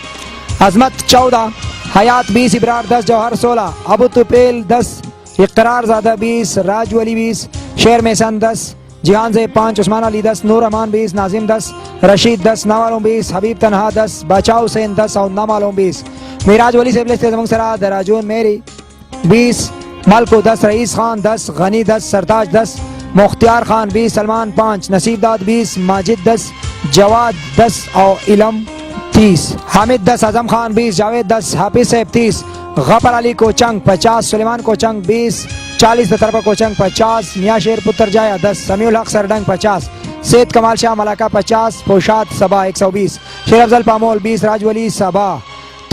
عظمت 14 حیات 20 ابرار 10 جوہر 16 ابو طفیل 10 اقترار زادہ 20 راج ولی 20 شیر میسن 10 جہان زیب 5 عثمان علی 10 نور امان 20 ناظم 10 رشید 10 نامعلوم 20 حبیب تنہا 10 بچاؤ حسین 10 اور نامعلوم 20 میراج ولی سے بلست زمون سرا دراجون میری 20 ملکو 10 رئیس خان 10 غنی 10 سرتاج 10 مختار خان 20 سلمان 5 نصیب داد 20 ماجد 10 جواد 10 اور علم 30 حامد 10 اعظم خان 20 جاوید 10 حافظ صاحب 30 غفر علی کوچنگ 50 سلیمان کوچنگ 20 40 طرف کوچنگ 50 میاں شیر پتر جایا 10 سمیع الحق سرڈنگ 50 سید کمال شاہ ملاکہ 50 پوشات صبا 120 شیر افضل پامول 20 راج ولی صبا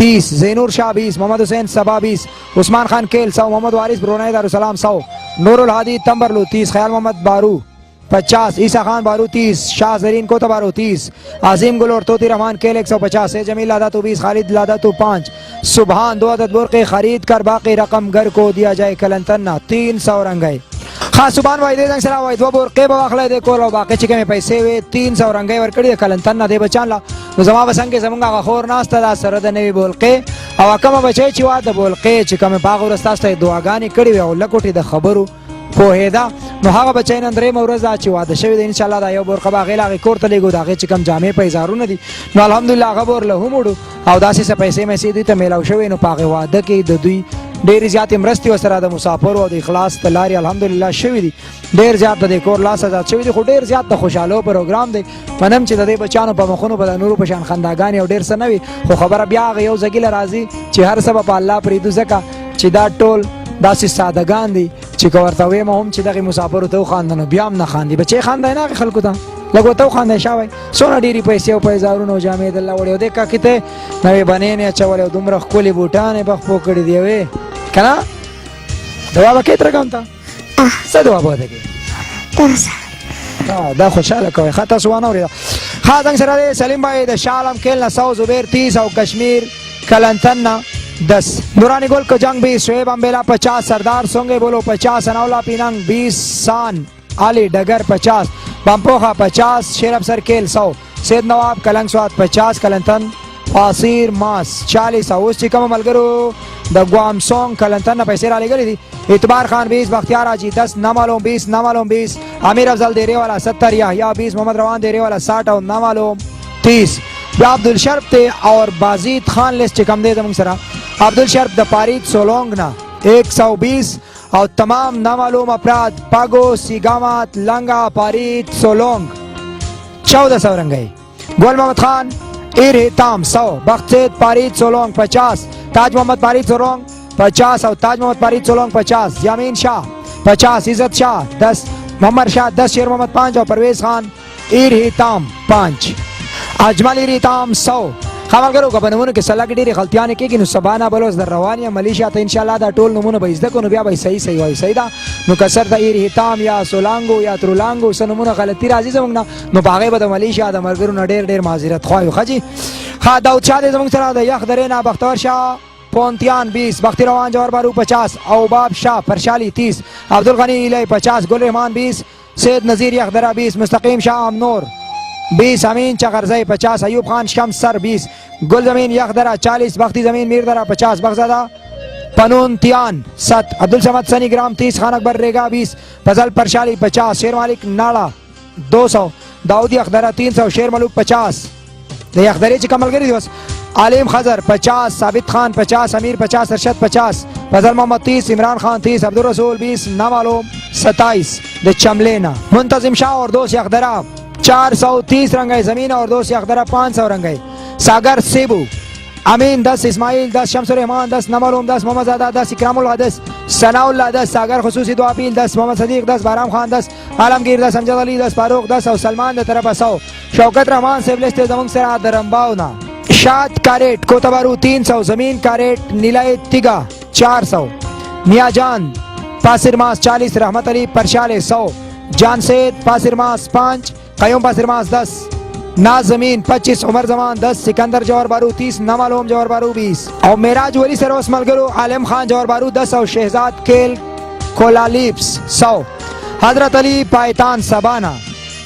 30 زینور شاہ 20 محمد حسین صبا 20 عثمان خان کیل 100 محمد وارث برونائی دارالسلام 100 نور الحادی تمبرلو 30 خیال محمد بارو 50 عیسیٰ خان بارو 30 شاہ زرین کوتا بارو 30 عظیم گل اور توتی رحمان کیل 150 جمیل لادا تو 20 خالد لادا تو 5 سبحان 2 عدد برقے خرید کر باقی رقم گھر کو دیا جائے کلنتنا 300 رنگے خاص سبحان وائی دے دنگ سلام وائی 2 برقے بواخلے دے کور و باقی چکے میں پیسے ہوئے 300 رنگے ورکڑی دے کلنتنا دے بچان لا زما بسنگ زمونگا خور ناستا دا سرد نوی بولقے او کم بچے چوا دا بولقے چکم باغ ورستاستا دعاگانی کڑی وی او لکوٹی دا خبرو پوهیدا نو هغه بچی نن درې مورز چې واده شوی دی ان شاء الله دا یو برقه باغې لاغې کور ته لګو دا غي چې کم جامې پیزارونه دي نو الحمدلله هغه بور له همړو او داسې څه پیسې مې سي دوی ته میلاو شوی نو پاغه واده کې د دوی ډېر زیات مرستي وسره د مسافر او د اخلاص تلاري الحمدلله شوی دي ډېر زیات د کور لاس آزاد شوی دي خو ډېر زیات د خوشاله پروګرام دی منم چې د دې بچانو په مخونو په نورو په شان خنداګانی او ډېر سنوي خو خبره بیا یو زګیل راځي چې هر سبب الله پریدو زکه چې دا ټول داسې سادهګان دي چې کورته وې ما هم چې دغه مسافر ته خواندنو بیا هم نه خاندي بچي خاندای نه خلکو ته لګو ته خاندای شاوي سونه ډيري پیسې او پیزارونو جامې د الله وړو دې کا کته نوې بنې نه چولې دومره خولي بوټانې بخپو کړې دی وې کنه دوا به کتر کوم ته څه دوا به ده دا خوشاله کوي خاطر سوانه ورې خاطر سره سلیم بھائی د شالم کېل 100 زبیر 30 او کشمیر کلنتنا 10 نورانی گل کو جنگ 20 شعیب امبیلا 50 سردار سونگے بولو 50 انولا پیننگ 20 سان علی ڈگر 50 بمپوخا 50 شیر افسر کیل 100 سید نواب کلنګ سواد 50 کلنتن فاصیر ماس 40 اوس چې کوم ملګرو د ګوام سونګ کلنتن نه پیسې را لګلې دي اعتبار خان 20 بختیار حاجی 10 نامعلوم 20 نامعلوم 20 امیر افضل دیره والا 70 یحیی 20 محمد روان دیره والا 60 او نامعلوم 30 بیا عبدالشرف ته اور بازید خان لیست چې کم دی زموږ سره عبدالشرف د پارید سولونګ نه 120 او تمام نامعلوم افراد پاگو سیگامات لنگا پارید سولونگ 1400 رنگئی گول محمد خان ایرهتام 100 بختید پارید سولونگ 50 تاج محمد پارید سولونگ 50 او تاج محمد پارید سولونگ 50 یامین شاہ 50 عزت شاہ 10 محمد شاہ 10 شیر محمد 5 او پرویز خان ایرهتام 5 اجمل ایرهتام 100 خاملګرو که په نمونه کې سلا کې ډېرې غلطیانې کېږي نو سبا نه بلوز در روان یم ملیشیا ته انشاءالله دا ټول نومونه به زده کړو نو بیا به صحیح وایو صحیح ده نو که سر ته ایرهتام یا سولانګو یا ترولانګو څه نومونه غلطي راځي زموږ نه نو په هغې به د ملیشیا د ملګرو نه ډېر معذرت خوایو ښه جي ښه داود شاه دی زموږ سره د یخ درې نه بختور شاه پونتیان 20 بختی روان جوهر بارو 50 اوباب شاه پرشالی 30 عبدالغنی ایلی 50 گل رحمان 20 سید نظیر یخ درہ 20 مستقیم شاه امنور 20 امین چغرزئی 50 ایوب خان شمسر 20 گل زمین یخ درہ 40 بختی زمین میر درہ 50 بغزادہ پنون تیان 7 عبدالصمد سنی گرام 30 خان اکبر ریگا 20 فضل پرشالی 50 شیر مالک ناڑا 200 داود یخ درہ 300 شیر ملوک 50 د یخ درې چې کمل کړی دی بس عالم خضر 50 ثابت خان 50 امیر 50 ارشد 50 فضل محمد 30 عمران خان 30 عبدالرسول 20 نامعلوم 27 د چملینا منتظم شاہ اور دوست یخ درہ 430 رنگئی زمین اور دوست یخ درہ 500 رنگئی ساگر سیبو امین 10 اسماعیل 10 شمس الرحمان 10 نامعلوم 10 محمد زادہ 10 اکرام اللہ 10 ثناء اللہ 10 ساگر خصوصی دعا پیل 10 محمد صدیق 10 بارام خان 10 عالمگیر 10 امجد علی 10 فاروق 10 او سلمان د طرف 100 شوکت رحمان سیبلسٹ زمون سرا درمباونا شاد کاریٹ کوتبارو 300 زمین کاریٹ نیلائے تیگا 400 میاں جان پاسر ماس 40 رحمت علی پرشال 100 جان سید پاسر ماس 5 قیوم پاسر ماس 10 ناز زمین 25 عمر زمان 10 سکندر جوہر بارو 30 نامعلوم جوہر بارو 20 او میراج ولی سروس ملگرو عالم خان جوہر بارو 10 او شہزاد کیل کولالیپس 100 حضرت علی پایتان سبانا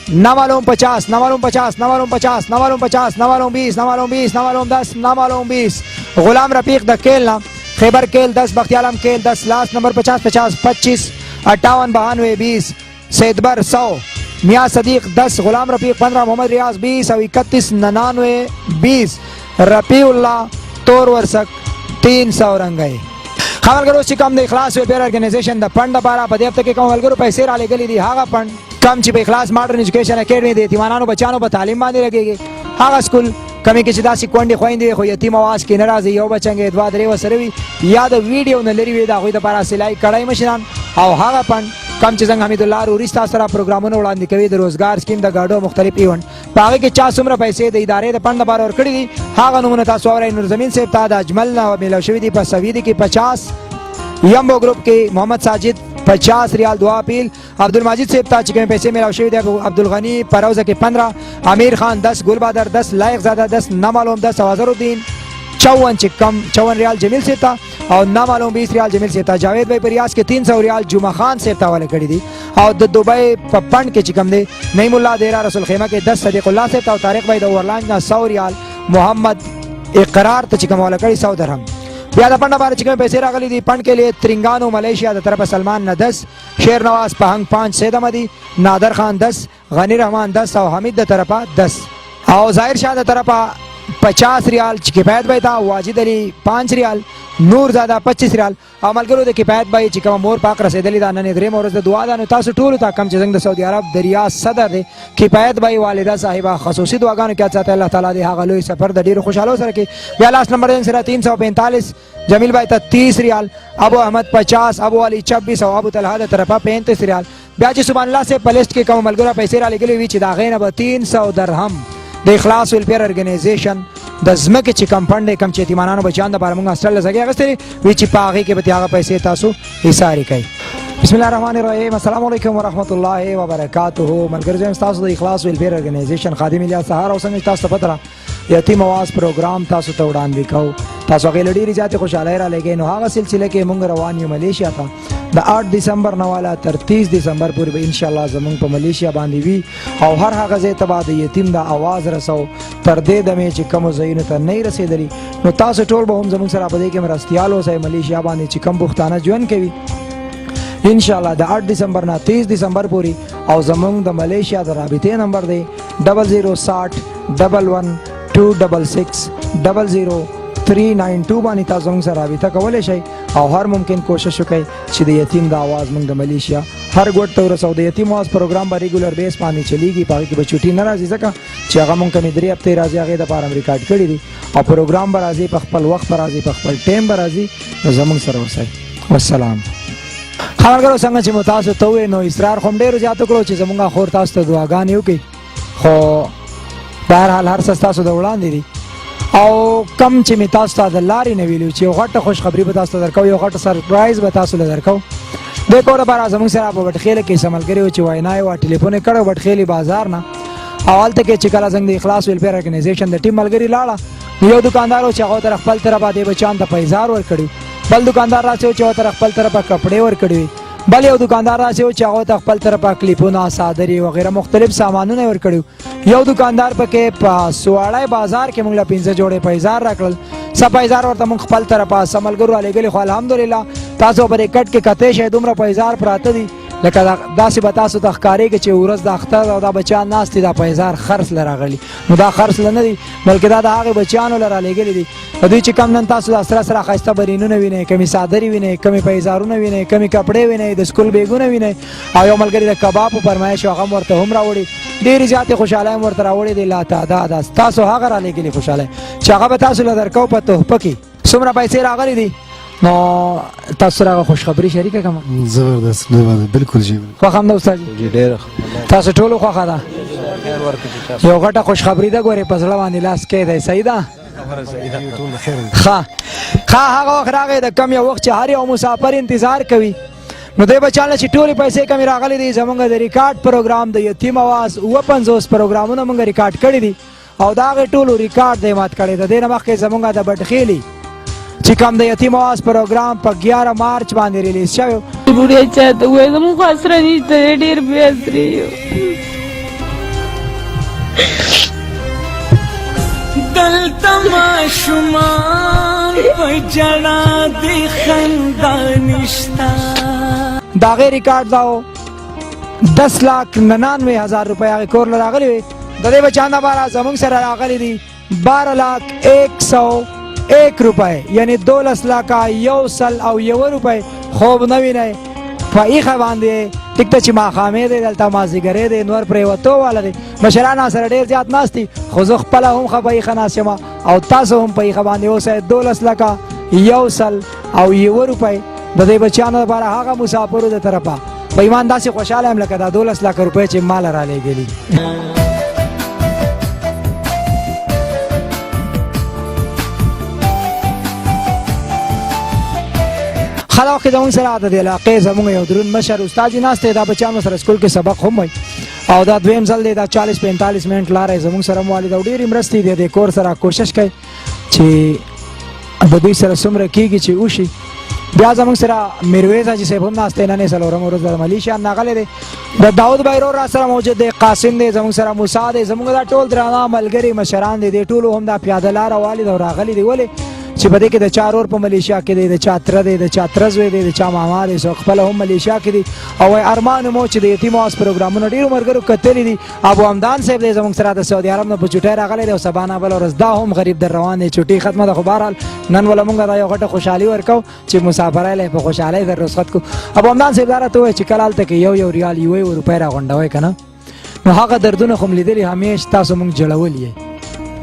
نامعلوم 50 نامعلوم 50 نامعلوم 50 نامعلوم 50 نامعلوم 20 نامعلوم 20 نامعلوم 10 نامعلوم 20 غلام رفیق د کیلنا خیبر کیل 10 بختی عالم کیل 10 لاس نمبر 50 50 25 58 92 20 سیدبر 100 میاں صدیق 10 غلام رفیق 15 محمد ریاض 20 او 31 99 20 رفیع اللہ تور ورسک 300 رنگئی خبرګرو چې کوم د اخلاص ویلفیر ارګنایزیشن د فند لپاره په دې هفته کې کوم ملګرو پیسې را لګلې دي هغه فند کم چې په اخلاص ماډرن ایجوکیشن اکیډمي د یتیمانو بچانو په تعلیم باندې لګیږي هغه سکول کمی کې چې داسې کونډې خویندې خو یتیم اواز کې نه راځي یو بچنګې دوه درې ورسره وي یا د ویډیو نه لرې وي د هغوی دپاره سلای کړی مشران او هغه فند کم چې څنګه حمید الله روري ستاسو سره پروګرامونه وړاندې کوي د روزګار سکیم د ګاډو مختلف ایونټ په هغې کې چا څومره پیسې د ادارې د فنډ لپاره ورکړي دي هغه نومونه تاسو اورئ نورزمین صاحب ته د اجمل نه میلاو شوي دي په سویدي کې 50 یمبو گروپ کې محمد ساجد 50 ریال دعا اپیل عبدالماجد صاحب ته چې کومې پیسې میلاو شوي دي عبدالغنی پروزه کې 15 امیر خان 10 گل بادر 10 لایق زاده 10 نامعلوم 10 اظهر الدین 54 چې کم 54 ریال جمیل صاحب ته او نامعلوم 20 ریال جمیل صاحب ته جاوید بھائی پریاس کې 300 ریال جمعه خان صاحب ته حواله کړي دي او د دوبۍ په پند کې چې کم دی نعیم الله دیرا رسول خیمه کې 10 صدیق الله صاحب ته او طارق بھائی د اورلانج نه 100 ریال محمد اقرار ته چې کوم حواله کړي 100 درهم بیا د پنډ باندې چې کوم پیسې راغلي دي پنډ کې لیے ترنګانو ملیشیا د طرف سلمان نه 10 شیر نواز پهنګ 5 سید احمدی نادر خان 10 غنی رحمان 10 او حمید د طرفه 10 او ظاهر شاه د طرفه 50 ریال چې کفایت بھائی تا واجد علی 5 ریال نور زاده 25 ریال او ملګرو د کفایت بھائی چې کوم مور پاک رسیدلی دا نن درې مورز د دعا ده نو تاسو ټول ته کم چې څنګه د سعودي عرب د ریاض صدر دی کفایت بھائی والده صاحبہ خصوصي دعاګانو کې چاته الله تعالی دې هغه لوی سفر د ډیرو خوشاله سره کې بیا لاس نمبر سره 345 جمیل بھائی ته 30 ریال ابو احمد 50 ابو علی 26 او ابو طلحه د طرفه 35 ریال بیا چې سبحان الله سے پلیسټ کې کوم ملګرو پیسې را لګلې وی چې دا غینه به 300 درهم د اخلاص ویلفیر ارګنایزیشن د زمکه چې کم فند کم چې یتیمانو بچیان د بارمونږ اصل لږه غستري وی چې پاغي کې به هغه پیسې تاسو حساري کوي بسم الله الرحمن الرحیم السلام علیکم ورحمت الله وبرکاته ملګرو تاسو د اخلاص ویلفیر ارګنایزیشن خادم الیاس سهار او څنګه تاسو پتره یتیم आवाज پروګرام تاسو ته وړاندې کوو تاسو غیر ډیری ذات خوشاله را لګي نو هغه سلسله کې مونږ روان یو ملیشیا ته د 8 دسمبر نه والا تر 30 دسمبر پورې به ان شاء الله زمونږ په ملیشیا باندې وي او هر هغه ځای ته به د یتیم د आवाज رسو تر دې دمې چې کوم ځایونو ته نه رسیدلی نو تاسو ټول به هم زمونږ سره په دې کې مرستیال اوسئ ملیشیا باندې چې کوم پښتانه ژوند کوي ان شاء الله د 8 دسمبر نه 30 دسمبر پورې او زمونږ د ملیشیا د رابطې نمبر دی 0060 11 266 00392 باندې تاسو موږ سره رابطه کولی شئ او هر ممکن کوشش وکړئ چې د یتیم د आवाज موږ د ملیشیا هر ګوټ ته ورسو د یتیم आवाज پروګرام به ریګولر بیس باندې چلیږي په هغې کې به چوټي نه راځي ځکه چې هغه موږ کمې 3 هفتې راځي هغې دپاره هم ریکارډ کړي دي او پروګرام به راځي په خپل وخت به راځي په خپل ټایم به راځي نو زموږ سره اوسئ والسلام خبرګرو څنګه چې مو تاسو ته وویل نو اصرار خو هم ډېرو زیاتو کړو چې زموږ خور تاسو ته دعاګانې وکړي خو بهرحال هر څه ستاسو د وړاندې دي او کم چې مې تاسو ته د لارې نه ویلو چې یو غټه خوشخبري به تاسو ته درکوو یو غټه سرپرایز به تاسو له درکوو دې کور لپاره زموږ سره په بټخیله کې څه ملګري وو چې وینا یې وه ټلیفون یې کړی بټخیلې بازار نه او هلته کې چې کله زموږ د اخلاص ویلفیر ارګنایزیشن د ټیم ملګري لاړه یو دکاندار و چې هغه تر خپل طرفه دې بچیانو ته پیزار ورکړي بل دکاندار راسي و چې هغه تر خپل طرفه کپړې ورکړي بل یو دکاندار راسي و چې هغه ته خپل طرفه کلیپونه صادرې وغیره مختلف سامانونه ورکړي یو دکاندار پکې په سواړی بازار کې موږ له 15 جوړې پیزار راکړل څه پیزار ورته موږ خپل طرفه څه ملګرو رالیږلي خو الحمدلله تاسو په دې کټ کې کتی شئ دومره پیزار پراته دي لکه داسې به تاسو ته ښکارېږي چې ورځ د اختر او دا بچیان ناست دي دا پیزار خرڅ له راغلي نو دا خرڅ له نه دي بلکې دا د هغې بچیانو له رالیږلي دي دوی چې کم نن تاسو دا سره سره ښایسته برینونه وینئ کمې صادرې وینئ کمې پیزارونه وینئ کمې کپړې وینئ د سکول بیګونه وینئ او یو ملګري د کباب په فرمایش هغه هم ورته هم راوړي ډېرې زیاتې خوشحالۍ هم ورته راوړې دي لا تعداده تاسو هغه رالیږلي خوشحالۍ چې هغه به تاسو له درکوو په تحفه کې څومره پیسې راغلي دي نو تاسو سره خوشخبري شریکه کړم زبردست بالکل جی خوښ هم ده استاد جي ډېره تاسو ټولو خوښه ده یو غټه خوشخبري ده ګورې په زړه باندې لاس کې دی صحیح ده ښه هغه وخت راغی د کم یو وخت چې هر یو مسافر انتظار کوي نو دې بچیانو چې ټولې پیسې کمې راغلي دي زموږ د ریکارډ پروګرام د یتیم اواز 50 پروګرامونه موږ ریکارډ کړي دي او د هغې ټولو ریکارډ دی مات کړی د دې نه مخکې زموږ د بټخیلي چې کوم د یتیم اواز پروګرام په 11 مارچ باندې ریلیز شوی ډوډۍ چاته وویل زموږ خو اسره نشته دی ډېر بېعصري یو دلته ماشومان په ژړا د خندا نشته د هغې ریکارډ دا و 10,99,000 روپۍ هغې کور له راغلي وې د دې بچیانو لپاره زموږ سره راغلي دي 12,01,001 روپۍ یعنې 12,01,001 روپۍ خوب نه وینئ په ایښه باندې ټیک ته چې ماښامې دی دلته مازدیګرې دی نور پرېوتو واله دی مشران سره ډېر زیات ناست دي خو زه خپله هم ښه په ایښه ناست یم او تاسو هم په ایښه باندې اوسئ 12,01,001 روپۍ د دې بچیانو لپاره هغه مسافرو د طرفه په ایمان داسې خوشحاله یم لکه دا 12,00,000 روپۍ چې ماله رالیږلي خلا وخت زموږ سره د دې علاقې زموږ یو دروند مشر استاد جي ناست دی دا بچیانو سره سکول کې سبق هم وایي او دا دویم ځل دی دا 40-45 منټ لاره زموږ سره موالد او ډېرې مرستې دی د کور سره کوشش کوي چې د دوی سره څومره کېږي چې وشي بیا زموږ سره میرویز حاجي صاحب هم ناست دی نن یې څلورمه ورځ د ملیشیا ناغلی دی د داود بایرو را سره موجود دی قاسم دی زموږ سره موسی دی زموږ دا ټول درانه ملګري مشران دی ټولو هم دا پیاده لاره والد او راغلي دی ولې چې په دې کې د چا رور په ملیشیا کې دی د چا تره دی د چا تره زوی دی د چا ماما دی څوک خپله هم ملیشیا کې دي او ارمان مو چې د یتیم اواز پروګرامونه ډېرو ملګرو کتلي دي ابو همدان صاحب دی زموږ سره د سعودي عرب نه په چوټۍ راغلی دی او سبا نه بله ورځ دا هم غریب در روان دی چوټۍ ختمه ده خو بهرحال نن وله مونږ دا یو غټه خوشحالي ورکوو چې مسافرۍ له په خوشحالۍ در رخصت کړو ابو همدان صاحب دا راته ووایي چې کله هلته کې یو ریال 1 روپۍ راغونډوئ که نه نو هغه دردونه خو م لیدلي همیش تاسو مونږ جړولي یې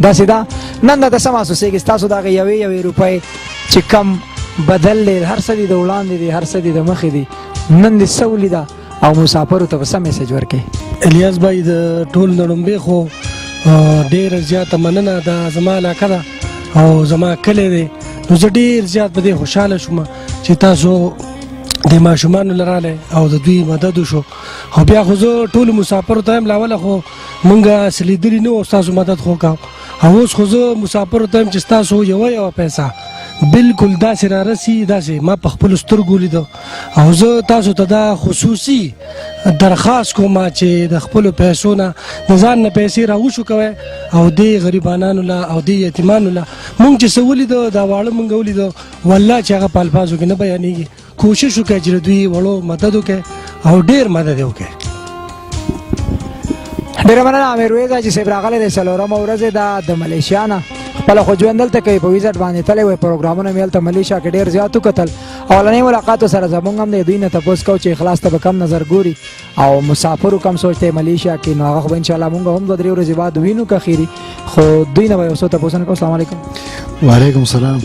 داسې دا نن دا څه محسوسېږي ستاسو د هغې یوې روپۍ چې کم بدل دی هر څه دي د وړاندې دي هر څه دي د مخې دي نن دې څه ولیده او مسافرو ته به څه میسج ورکوي الیاس بھائی د ټول نه لومبې خو ډېره زیاته مننه دا زما علاقه ده او زما کلی دی نو زه ډېر زیات په دې خوشحاله شوم چې تاسو د ماشومانو له رالی او د دوی مدد وشو او بیا خو زه ټولو مسافرو ته یم لاوله خو مونږ هسې لیدلي نه وو ستاسو مدد خو کوو او اوس خو زه مسافرو ته یم چې ستاسو یوه پیسه بالکل داسې را رسي داسې ما په خپلو سترګو لیده او زه تاسو ته دا خصوصي درخواست کوم چې د خپلو پیسو نه د ځان نه پیسې راوشو کوئ او دې غریبانانو له او دې یتیمانو له مونږ چې څه ولیده دا واړه مونږ ولیده والله چې هغه په الفاظو کې نه بیانېږي کوشش وکړئ چې د دوی وړو مدد وکړئ او ډېر مدد یې وکړئ. ډېره مننه میرویز حاجي صاحب راغلی دی څلورمه ورځ ده د ملیشیا نه خپله خو ژوند دلته کوي په ویزټ باندې تللی وی پروګرامونه مې هلته ملیشیا کې ډېر زیات وکتل. اولنۍ ملاقات سره زمونږ هم دی دوی نه تپوس کوو چې اخلاص ته به کم نظر ګوري او مسافرو کم سوچ دی ملیشیا کې نو هغه خو به انشاءالله مونږ هم 2-3 ورځې بعد وینو که خیري خو دوی نه به یو څو تپوسونه کوو. السلام علیکم. وعلیکم السلام.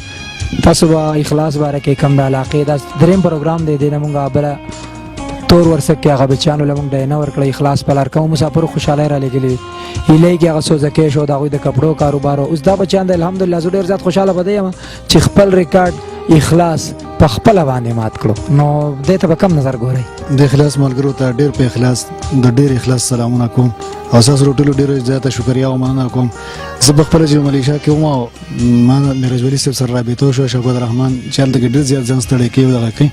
تاسو به اخلاص باره کې کم د علاقې دا دریم پروګرام دی دی نه مونږ بله تور ورسک کې هغه بچیانو له مونږ ډینه ورکړی اخلاص په لار کوم مسافرو خوشحالۍ را لېږلي هیلۍ کې هغه سوزکې شو د هغوی د کپړو کاروبار اوس دا بچیان د الحمدلله زه ډېر زیات خوشحاله به دی یم چې خپل ریکارډ اخلاص په خپله باندې مات کړو نو دې ته به کم نظر ګورئ. د اخلاص ملګرو ته ډېر په اخلاص د ډېر اخلاص سلامونه کوم او تاسو ټولو ډېر زیاته شکریا او مننه کوم. زه په خپله چې ملیشیا کې وم او ما میراج ولي صاحب سره رابطه وشوه شوکت الرحمن چې هلته کې ډېر زیات ځان ستړی کوي دغه کوي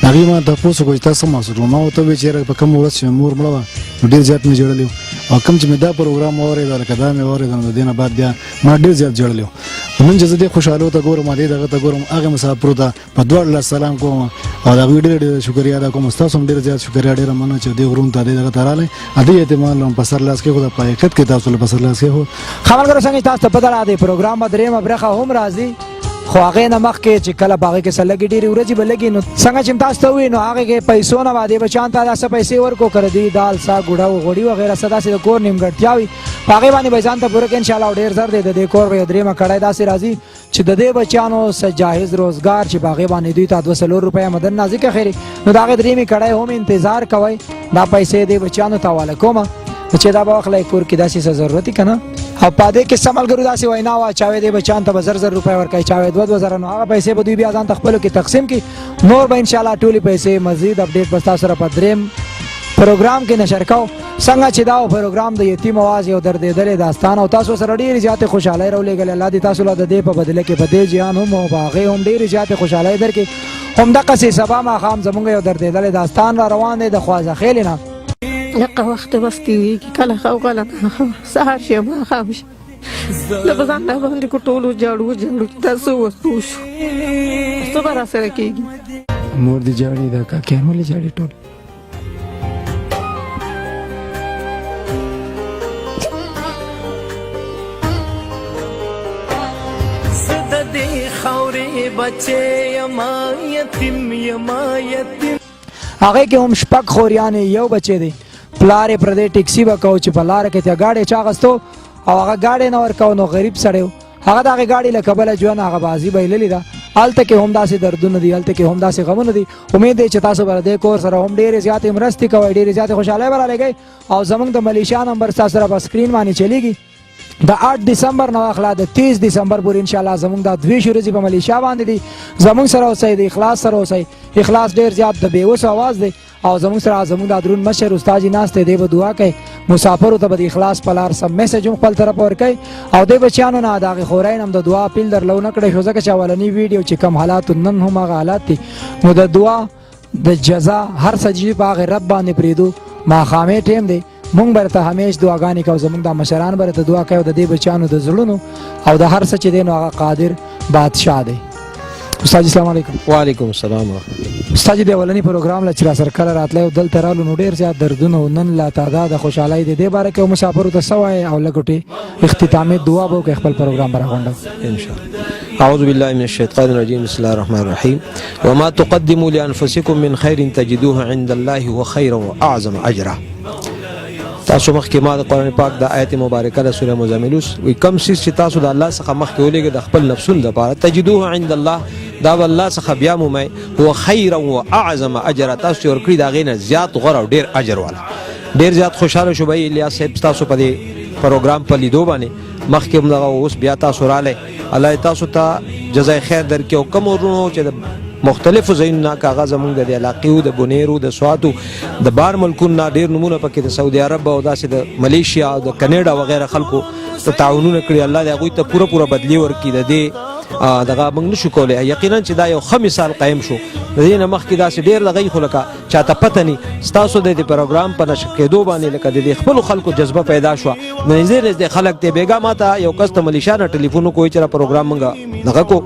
هغې ما تپوس وکړو چې تاسو څه محسوس ما ورته وویل چې یاره په کومه ورځ چې مور مړه وه نو ډېر زیات مې ژړلی و او کوم چې مې دا پروګرام واورېده لکه دا مې واورېده نو د دې نه بعد بیا ما ډېر زیات ژړلی و. نن چې زه دې خوشحالو ته ګورم دې دغه ته ګورم هغې مسافرو ته په دواړو لاس سلام کوم او د هغوی ډېره ډېره شکریا ادا کوم. ستاسو هم ډېر زیات شکریا ډېره مننه چې دې غرونو ته دې دغه ته راغلی دې یتیمان له هم په سر لاس کېښود په حقیقت کې تاسو له په سر لاس کېښود. ښه ملګرو څنګه تاسو ته پته ده د پروګرام به درېیمه برخه هم راځي خو هغې نه مخکې چې کله په هغې کې څه لږې ډېرې ورځې به لګي نو څنګه چې تاسو ته ووایي نو هغې کې پیسو نه به دې بچیانو ته داسې پیسې ورکړو که د دوی دال سا ګوډه غوړي وغیره څه داسې د کور نیمګړتیا وي په هغې باندې به یې ځان ته پوره کړي انشاءالله او ډېر زر دی د دې کور به یو درېیمه کړی داسې راځي چې د دې بچیانو څه جایز روزګار چې په هغې باندې دوی ته 200 روپۍ مدن نازي که خیري نو د هغې درېیمې کړی هم انتظار کوئ دا پیسې دې بچیانو ته حواله کومه چې دا به واخلی کور کې داسې څه ضرورت که نه او په دې کې څه ملګرو داسې وینا وه چاوې دې بچیانو ته به 1000 روپۍ ورکوي چاوې 2 زره نو هغه پیسې به دوی بیا ځان ته خپلو کې تقسیم کړي نور به انشاءالله ټولې پیسې مزید اپډیټ به ستاسو سره په درېیم پروګرام کې نشر کوو. څنګه چې دا پروګرام د یتیم اواز یو دردېدلې داستان او تاسو سره ډېرې زیاتې خوشحالۍ راولېږلې الله دې تاسو له د دې په بدله کې په دې جهان هم او په هغې هم ډېرې زیاتې خوشحالۍ درکړي. همدقسې سبا ماښام زموږ یو دردېدلې داستان را روان دی د خوازخېلې نه دغه وخت بس تېرېږي کله ښه او کله ناښه سهار شي ماښام شي د په ځان نه باندې کو ټولو جاړو چې دا څه وستو شو څه به راسره کېږي. مور دې جاړي دا کاکیان ولې جاړي ټول هغې کې هم شپږ خوریانې یو بچی دی پلار یې پردی ټیکسي به کوو چې په لاره کې تیا ګاډی چا اخیستو او هغه ګاډی نه ورکوو نو غریب سړی و هغه د هغې ګاډي له کبله ژوند هغه بازي بایللې ده هلته کې هم داسې دردونه دي هلته کې هم داسې غمونه دي امید دی چې تاسو به د دې کور سره هم ډېرې زیاتې مرستې کوئ ډېرې زیاتې خوشحالۍ به رالېږئ او زموږ د ملیشیا نمبر ستاسو سره په سکرین باندې چلیږي د 8 دسمبر نه واخله د 30 دسمبر پورې انشاءالله زموږ دا 2 ورځې په ملیشیا باندې دي زموږ سره اوسئ د اخلاص سره اوسئ اخلاص ډېر زیات د بېوسو اواز دی او زموږ سره زموږ دا درون مشر استاد جي ناست دی دی به دعا کوي مسافرو ته به د اخلاص په لار سم میسج هم خپل طرف ورکوي او دې بچیانو نه د هغې خورۍ نه هم د دعا اپیل درله ونه کړی شو ځکه چې اولني ویډیو چې کم حالات نن هم هغه حالات دي نو د دعا د جزا هر سجدې په هغې رب باندې پرېږدو ماښامې ټیم دی مونږ به ورته همیش دعاګانې کوو زموږ دا مشران به ورته دعا کوي د دې بچیانو د زړونو او د هر څه چې دی نو هغه قادر بادشاه دی. استاد السلام علیکم. وعلیکم السلام ورحمۃ اللہ. استاد د اولنی پروګرام له چې را سره کله راتلی او دلته رالو نو ډېر زیات دردونه او نن لا تعداد خوشحالۍ د دې باره کې او مسافرو ته څه وایې او لږ اختتامي دعا به وکړئ خپل پروګرام به راغونډو انشاءالله. اعوذ بالله من الشیطان الرجیم بسم الله الرحمن الرحیم وما تقدموا لانفسکم من خیر تجدوه عند الله هو خیرا واعظم اجرا. تاسو مخکې ما د قرآن پاک د آیت مبارکه د سوره مزمل وی کم څیز چې تاسو د الله څخه مخکې ولېږئ د خپل نفسونو دپاره تجدوه عند الله دا به الله څخه بیا مومئ هو خیرا واعظم اجرا تاسو چې ورکړي د هغې نه زیات غوره او ډېر اجر والا. ډېر زیات خوشحاله شو بھائی الیاس صاحب تاسو په دې پروګرام په لیدو باندې مخکې هم دغه اوس بیا تاسو رالی الله تاسو ته جزای خیر درکړي او کوم ورونو چې مختلفو ځایونو نه که هغه زموږ د علاقې د بونیرو د سواتو د بار ملکونو نه ډېر نومونه پکې د سعودي عرب او داسې د ملیشیا او د کنیډا وغیره خلکو ته تعاونونه کړي الله دې هغوی ته پوره بدلي ورکړي د دې دغه موږ نشو کولای. یقینا چې دا یو ښه مثال قایم شو. د دې نه مخکې داسې ډېر دغه خو لکه چاته پته ني ستاسو د دې پروګرام په نشر کېدو باندې لکه د خپلو خلکو جذبه پیدا شوه. نږدې نږدې خلک ته بیګا ماته یو کس ته ملیشا نه ټلیفون وکړو چې پروګرام موږ دغه کو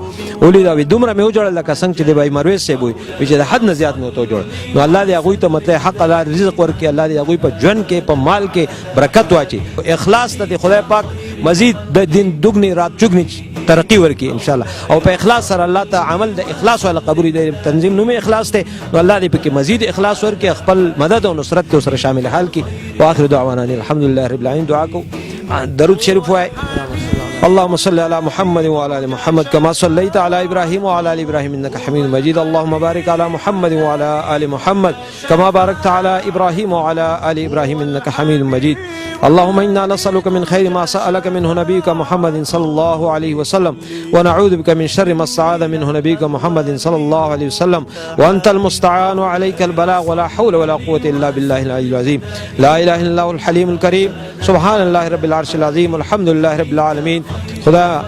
ولې دا وي دومره مې وجوړل لکه څنګه چې د بای مرویز صاحب وي چې د حد نه زیات مې وته جوړ. نو الله دې هغوی ته مطلب حق الله رزق ورکړي، الله دې هغوی په ژوند کې په مال کې برکت واچي. اخلاص ته خدای پاک مزید د دین دګنی رات چګنی ترقی ورکړي ان شاء الله. او په اخلاص سره الله ته عمل د اخلاص ولا قبول دی تنظیم نومي اخلاص ته. نو الله دې پکې مزید اخلاص ورکړي، خپل مدد او نصرت ته سره شامل حال کی. واخر دعوانا الحمدلله رب العالمین. دعا کو درود شریف وای. اللهم صل على محمد وعلى ال محمد كما صليت على ابراهيم وعلى ال ابراهيم انك حميد مجيد. اللهم بارك على محمد وعلى ال محمد كما باركت على ابراهيم وعلى ال ابراهيم انك حميد مجيد. اللهم انا نسالك من خير ما سالك منه نبيك محمد صلى الله عليه وسلم ونعوذ بك من شر ما استعاذ منه نبيك محمد صلى الله عليه وسلم وانت المستعان وعليك البلاغ ولا حول ولا قوه الا بالله العلي العظيم. لا اله الا الله الحليم الكريم. سبحان الله رب العرش العظيم والحمد لله رب العالمين. خدا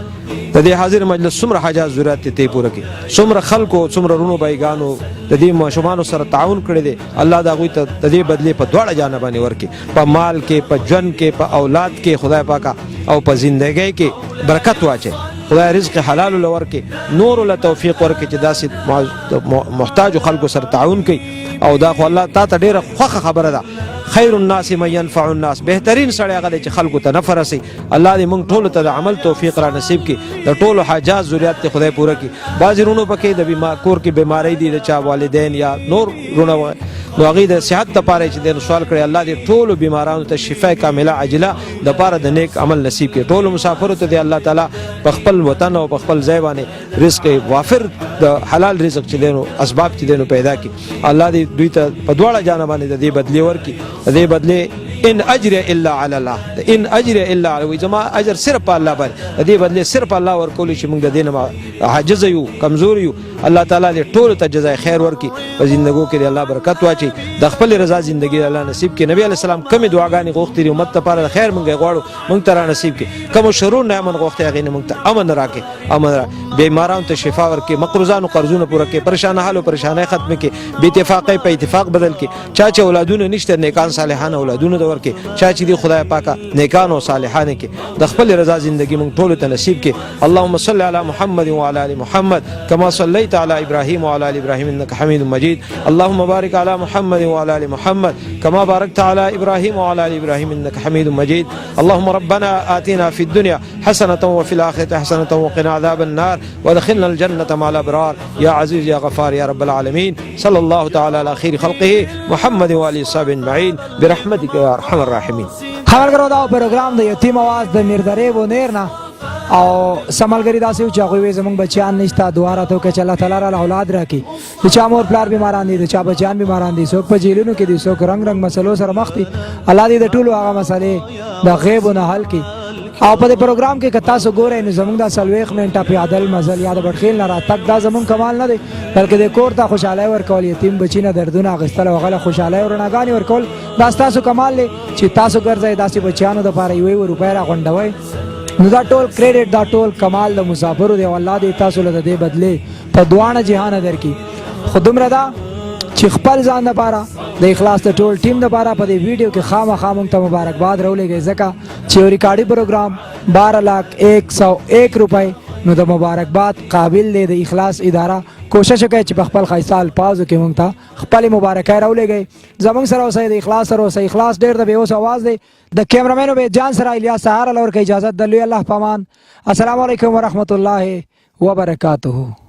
د دې حاضر مجلس څومره حاجات ضرورت ته پوره کړي، څومره خلکو څومره رونو بایګانو د دې ماشومانو سره تعاون کړی دی. الله دا غوي ته د دې بدله په دواړه جانبانه ورکړي، په مال کې، په ژوند کې، په اولاد کې خدای پاکه او په ژوندۍ کې برکت واچي. خدای رزق حلال لور کې نور له توفیق ورکړي چې داسې محتاج خلکو سره تعاون کوي. او دا خو الله تا ته ډیره خوښه خبره ده. خیر الناس من ينفع الناس. بهترین سړی هغه چې خلکو ته نفع رسي. الله دې موږ ټولو ته د عمل توفیق را نصیب کړي، د ټولو حاجات ضرورت ته خدای پوره کړي. بعضې رونو پکې د کور کې بیماری دي، د چا والدین یا نور رونه، نو هغې د صحت دپاره چې دی سوال کړی الله دې ټولو بیمارانو ته شفا کامله عاجله دپاره د نیک عمل نصیب کړي. ټولو مسافرو ته دی الله تعالی په خپل وطن او په خپل ځای باندې رزق وافر د حلال رزق چې دی نو اسباب چې دی نو پیدا کړي. الله دې دوی ته په دواړه جانبانې د دې بدلې ورکړي. د دې بدلې ان اجر الا علی الله، ان اجر الا علی، زما اجر صرف په الله باندې، د دې بدلې صرف الله ورکولی چې موږ د دې نه عاجز یو، کمزور یو. الله تعالی دې ټولو ته جزای خیر ورکړي، په زندګو کې دې الله برکت واچي، د خپل رضا زندګي الله نصیب کړي. نبی علیه السلام کومې دعاګانې غوښتې دي امت لپاره خیر موږ یې غواړو، موږ ته را نصیب کړي. کومو شرور نه امن غوښتې هغې نه موږ ته امن راکړي، امن را بیمارانو ته شفا ورکړي، مقروضانو قرضونه پوره کړي، پریشان حال او پریشانۍ ختمې کړي، بې اتفاقۍ په اتفاق بدل کړي. چا چې اولادونه نشته نیکان صالحان اولادونه ده ورکړي، چا چې دی خدای پاکه نیکان او صالحان کې د خپل رضا زندگی موږ ټولو ته نصیب کړي. اللهم صل علی محمد وعلى ال محمد كما صليت على ابراهيم وعلى ال ابراهيم انك حميد مجيد. اللهم بارك على محمد وعلى ال محمد كما باركت على ابراهيم وعلى ال ابراهيم انك حميد مجيد. اللهم ربنا آتنا في الدنيا حسنة وفي الآخرة حسنة وقنا عذاب النار وادخلنا الجنة مع الأبرار يا عزيز يا غفار يا رب العالمين. صلى الله تعالى على خير خلقه محمد وآله وصحبه أجمعين برحمتك يا أرحم الراحمين. خبرګرو دا پروګرام د یتیم आवाज د میردریب و نیر نه او سمالګری داسې و چې هغوی وایي زموږ بچیان نشته، دعا راته وکړه چې الله تعالی راله اولاد راکړي. د چا مور پلار بیماران دي، د چا بچیان بیماران دي، څوک په جیلونو کې دي، څوک رنګ رنګ مسلو سره مخ دي. الله دې د ټولو هغه مسلې د غیبو نه حل کړي. او په دې پروګرام کې که تاسو ګورئ نو زموږ دا 40 منټه پیادل مزل یا د بټخیل نه راتګ دا زموږ کمال نه دی، بلکې د کور ته خوشحالۍ ورکول، یتیم بچي نه دردونه اخیستل او هغه له خوشحالۍ او رڼاګانې ورکول، دا ستاسو کمال دی چې تاسو ګرځئ داسې بچیانو دپاره یوې روپۍ راغونډوئ. نو دا ټول کریډټ، دا ټول کمال د مسافرو دی او الله دې تاسو له د دې بدلې په دواړه جهانه درکړي. خو دومره ده چې خپل ځان دپاره د اخلاص د ټول ټیم دپاره په دې ویډیو کې خامخا موږ ته مبارکباد راولېږئ، ځکه چې یو ریکارډي پروګرام 12,01,01 روپۍ نو د مبارکباد قابل دی. د اخلاص اداره کوشش وکړئ چې په خپل ښایسته الفاظو کې موږ ته خپلې مبارکۍ راولېږئ. زموږ سره اوسئ، د اخلاص سره اوسئ. اخلاص ډېر د بېوس اواز دی. د کیمرامین عبید جان سره الیاس سهار الله ورکړئ. اجازت د لوی الله په امان. السلام علیکم ورحمة الله وبرکاته.